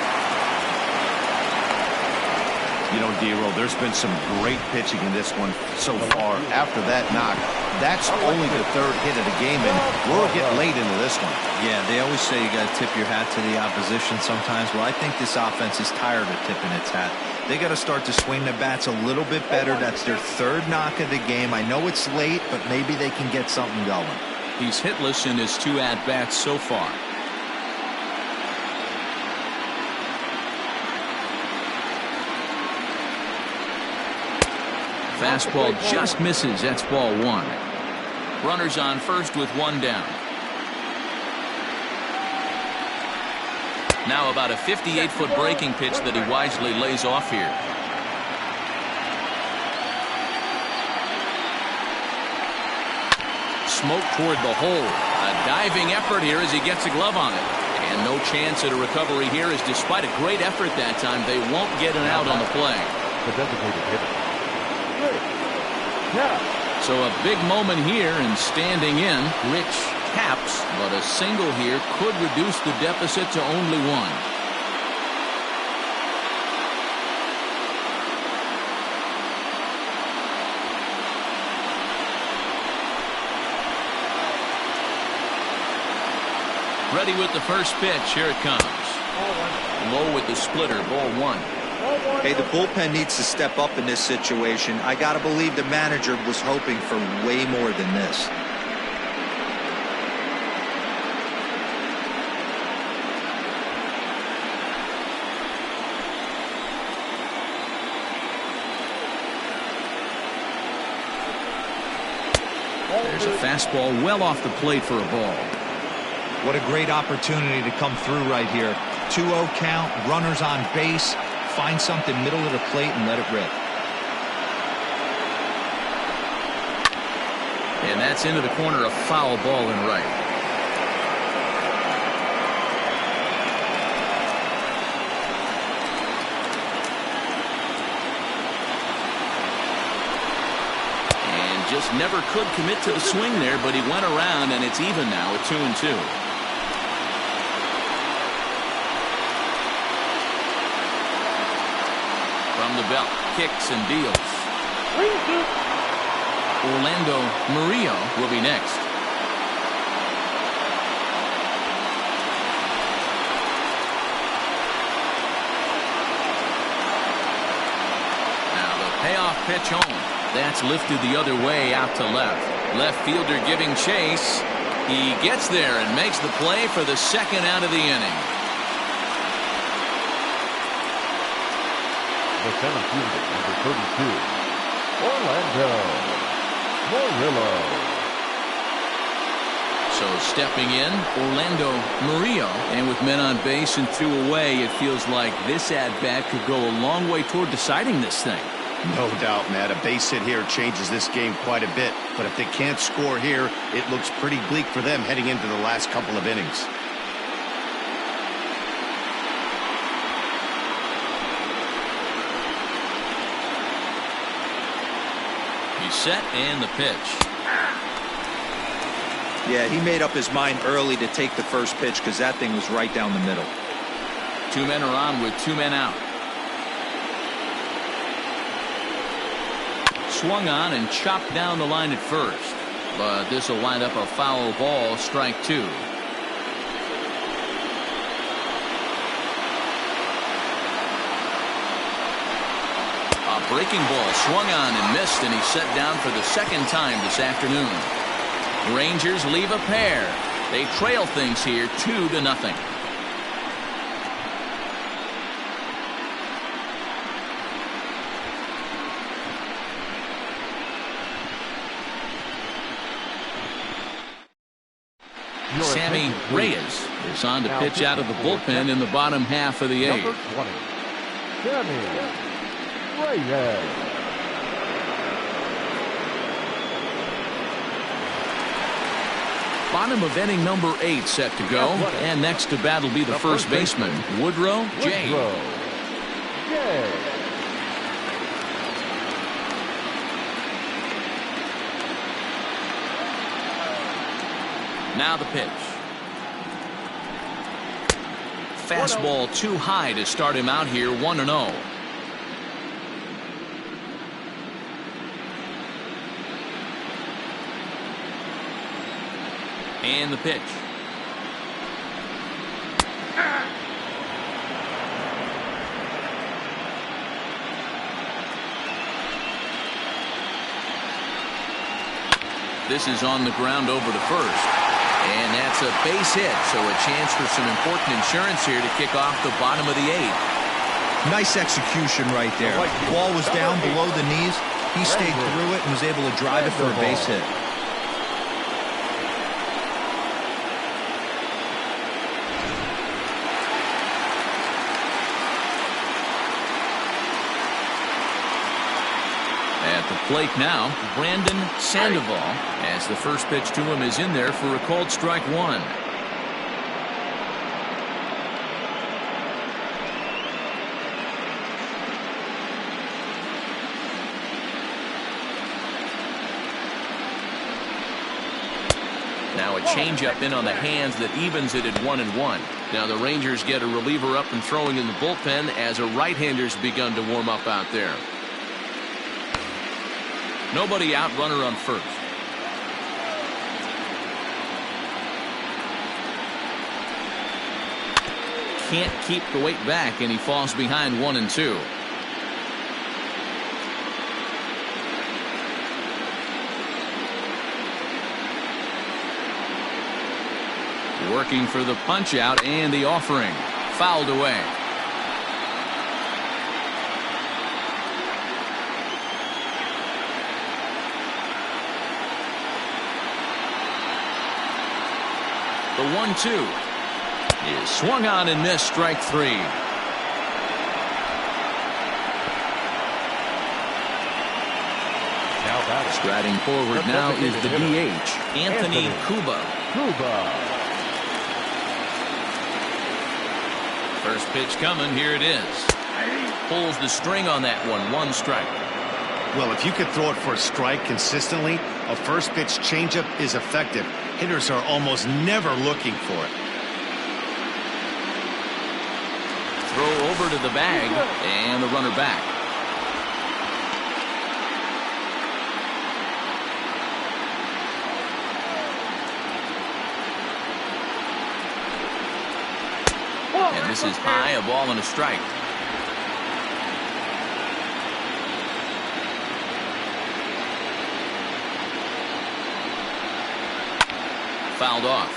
You know, D-Roll, there's been some great pitching in this one so far. After that knock, that's only the 3rd hit of the game, and we're getting late into this one. Yeah, they always say you got to tip your hat to the opposition sometimes. Well, I think this offense is tired of tipping its hat. They got to start to swing the bats a little bit better. That's their 3rd knock of the game. I know it's late, but maybe they can get something going. He's hitless in his 2 at-bats so far. Fastball just misses. That's ball 1. Runners on first with 1 down. Now about a 58-foot breaking pitch that he wisely lays off here. Smoke toward the hole. A diving effort here as he gets a glove on it. And no chance at a recovery here, as despite a great effort that time, they won't get an out on the play. The designated hitter. So a big moment here, and standing in, Rich Capps, but a single here could reduce the deficit to only 1. Ready with the first pitch. Here it comes. Low with the splitter. Ball 1. Hey, the bullpen needs to step up in this situation. I got to believe the manager was hoping for way more than this. There's a fastball well off the plate for a ball. What a great opportunity to come through right here. 2-0 count, runners on base. Find something middle of the plate and let it rip. And that's into the corner, a foul ball in right. just never could commit to the swing there, but he went around, and it's even now at 2-2. From the belt, kicks and deals. Orlando Murillo will be next. Now the payoff pitch home. That's lifted the other way out to left. Left fielder giving chase. He gets there and makes the play for the second out of the inning. The center fielder, number 32, Orlando Murillo. So stepping in, Orlando Murillo. And with men on base and 2 away, it feels like this at-bat could go a long way toward deciding this thing. No doubt, Matt. A base hit here changes this game quite a bit. But if they can't score here, it looks pretty bleak for them heading into the last couple of innings. He's set and the pitch. Yeah, he made up his mind early to take the first pitch because that thing was right down the middle. 2 men are on with 2 men out. Swung on and chopped down the line at first, but this will wind up a foul ball, strike 2. A breaking ball swung on and missed, and he's set down for the second time this afternoon. Rangers leave a pair. They trail things here 2-0. Sammy Reyes is on to pitch out of the bullpen in the bottom half of the 8th. Number 20, Sammy Reyes. Bottom of inning number 8 set to go. And next to bat will be the first baseman, Woodrow J. Now the pitch. Fastball too high to start him out here, 1-0. And the pitch. This is on the ground over to first. And that's a base hit, so a chance for some important insurance here to kick off the bottom of the 8th. Nice execution right there. Ball was down below the knees. He stayed through it and was able to drive it for a base hit. At the plate now, Brandon Sandoval, as the first pitch to him is in there for a called strike 1. Now a changeup in on the hands that evens it at 1-1. Now the Rangers get a reliever up and throwing in the bullpen as a right-hander's begun to warm up out there. Nobody out, runner on first. Can't keep the weight back, and he falls behind 1-2. Working for the punch out and the offering. Fouled away. The 1-2 is swung on and missed, strike 3. Striding forward now is the DH, Anthony Cuba. First pitch coming, here it is. Pulls the string on that one, 1 strike. Well, if you could throw it for a strike consistently, A first pitch changeup is effective. Hitters are almost never looking for it. Throw over to the bag, and the runner back. And this is high, a ball and a strike. Fouled off.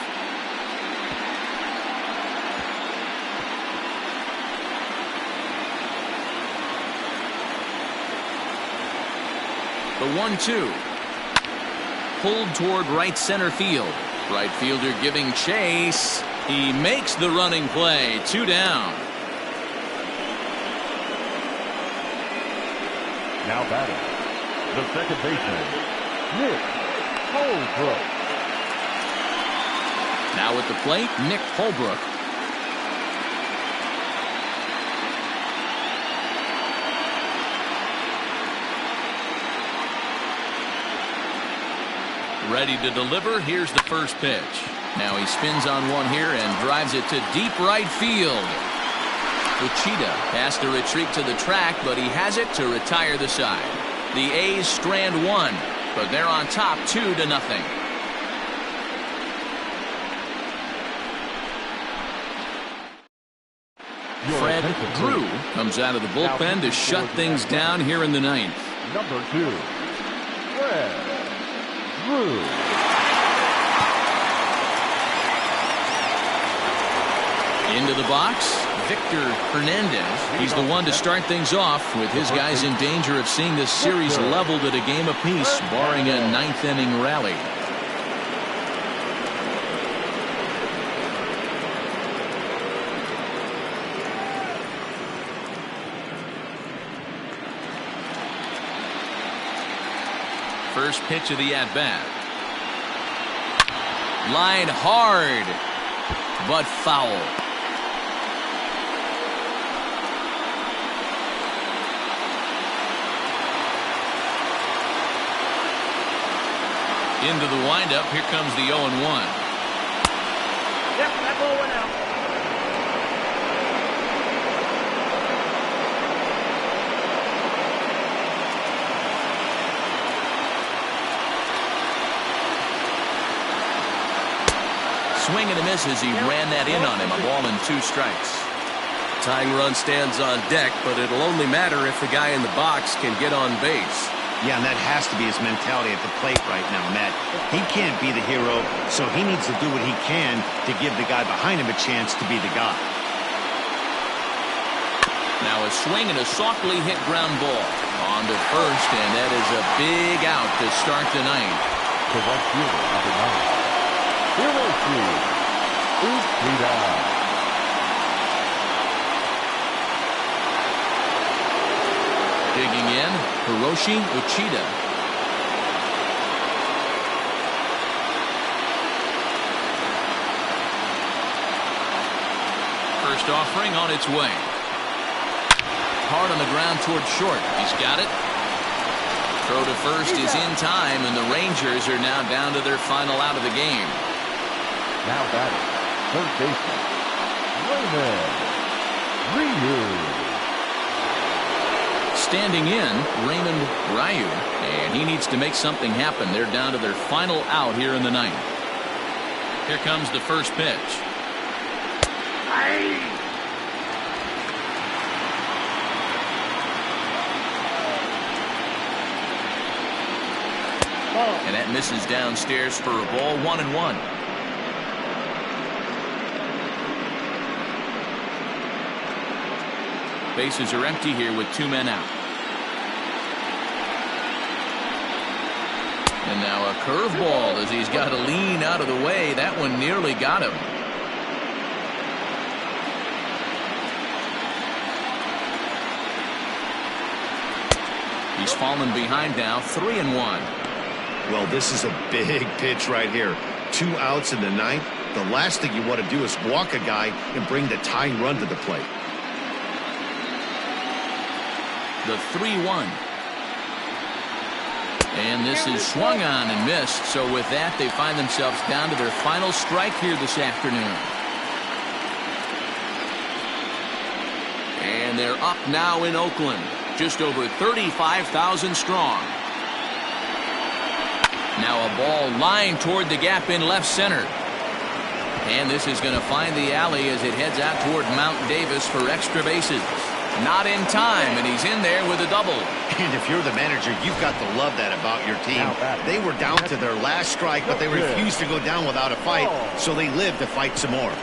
The 1-2. Pulled toward right center field. Right fielder giving chase. He makes the running play. 2 down. Now batting, the second baseman, Nick Holbrook. Now at the plate, Nick Holbrook. Ready to deliver. Here's the first pitch. Now he spins on one here and drives it to deep right field. Uchida has to retreat to the track, but he has it to retire the side. The A's strand one, but they're on top 2-0. Fred Drew comes out of the bullpen to shut things down here in the ninth. Number 2, Fred Drew. Into the box, Victor Hernandez. He's the one to start things off with his guys in danger of seeing this series leveled at a game apiece, barring a ninth-inning rally. First pitch of the at-bat. Line hard, but foul. Into the windup. Here comes the 0-1. Yep, that ball went out. Swing and a miss as he ran that in on him. A ball and 2 strikes. Tying run stands on deck, but it'll only matter if the guy in the box can get on base. Yeah, and that has to be his mentality at the plate right now, Matt. He can't be the hero, so he needs to do what he can to give the guy behind him a chance to be the guy. Now a swing and a softly hit ground ball. On to first, and that is a big out to start the ninth. The right fielder, number 9, Hiroshi Uchida. Digging in, Hiroshi Uchida. First offering on its way. Hard on the ground toward short. He's got it. Throw to first is in time, and the Rangers are now down to their final out of the game. Now batting, third baseman, Raymond Ryu. Standing in, Raymond Ryu, and he needs to make something happen. They're down to their final out here in the ninth. Here comes the first pitch. And that misses downstairs for a ball. 1-1. Bases are empty here with 2 men out. And now a curveball as he's got to lean out of the way. That one nearly got him. He's fallen behind now. 3-1. Well, this is a big pitch right here. 2 outs in the ninth. The last thing you want to do is walk a guy and bring the tying run to the plate. The 3-1. And this is swung on and missed. So with that, they find themselves down to their final strike here this afternoon. And they're up now in Oakland, just over 35,000 strong. Now a ball lined toward the gap in left center. And this is going to find the alley as it heads out toward Mount Davis for extra bases. Not in time, and he's in there with a double. And if you're the manager, you've got to love that about your team. They were down to their last strike, but they refused to go down without a fight, so they lived to fight some more.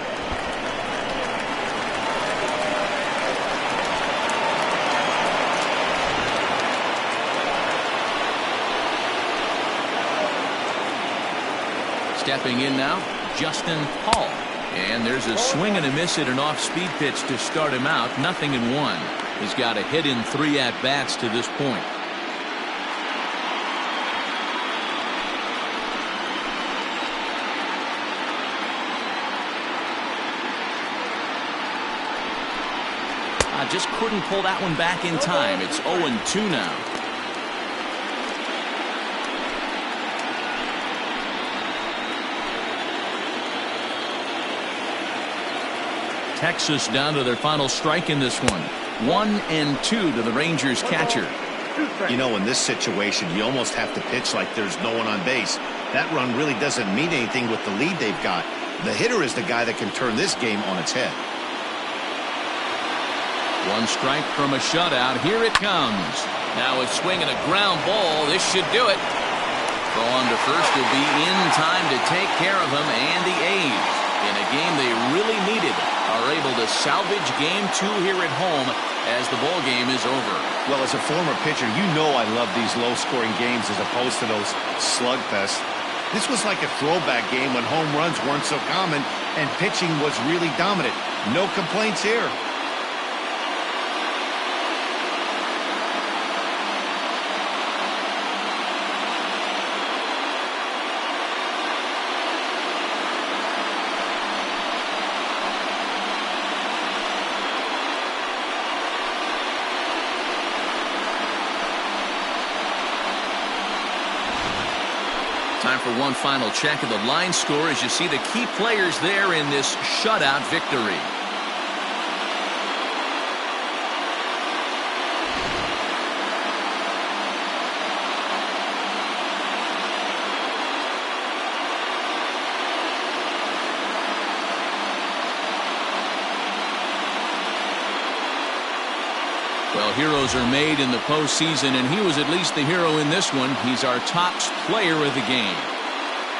Stepping in now, Justin Hall. And there's a swing and a miss at an off-speed pitch to start him out. 0-1. He's got a hit in 3 at-bats to this point. I just couldn't pull that one back in time. It's 0-2 now. Texas down to their final strike in this one. 1-2 to the Rangers catcher. You know, in this situation, you almost have to pitch like there's no one on base. That run really doesn't mean anything with the lead they've got. The hitter is the guy that can turn this game on its head. 1 strike from a shutout. Here it comes. Now a swing and a ground ball. This should do it. Throw on to first will be in time to take care of him, and the A's, in a game they really needed, are able to salvage game 2 here at home as the ball game is over. Well, as a former pitcher, you know I love these low-scoring games as opposed to those slugfests. This was like a throwback game when home runs weren't so common and pitching was really dominant. No complaints here. Time for one final check of the line score as you see the key players there in this shutout victory. Well, heroes are made in the postseason, and he was at least the hero in this one. He's our top player of the game.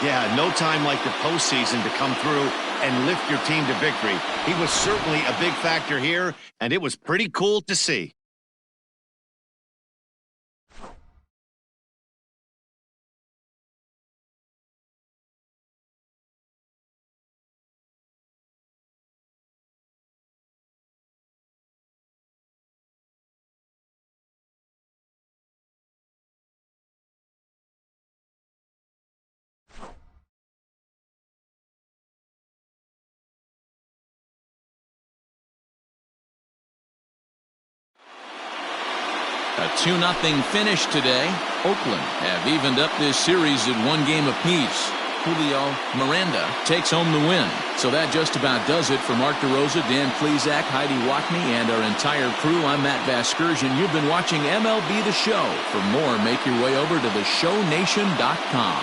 Yeah, no time like the postseason to come through and lift your team to victory. He was certainly a big factor here, and it was pretty cool to see. A 2-0 finish today. Oakland have evened up this series at 1 game apiece. Julio Miranda takes home the win. So that just about does it for Mark DeRosa, Dan Plesac, Heidi Watney, and our entire crew. I'm Matt Vasgersian. You've been watching MLB The Show. For more, make your way over to theshownation.com.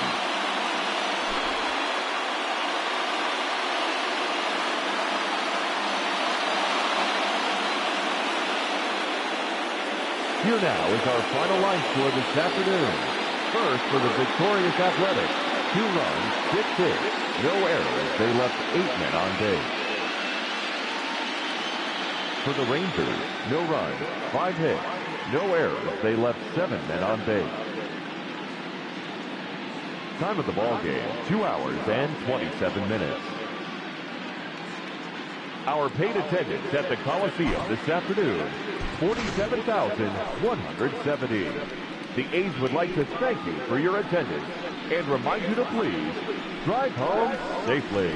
Here now is our final line score this afternoon. First for the victorious Athletics, 2 runs, 6 hits, no errors. They left 8 men on base. For the Rangers, no runs, 5 hits, no errors. They left 7 men on base. Time of the ball game, 2 hours and 27 minutes. Our paid attendance at the Coliseum this afternoon, 47,170. The A's would like to thank you for your attendance and remind you to please drive home safely.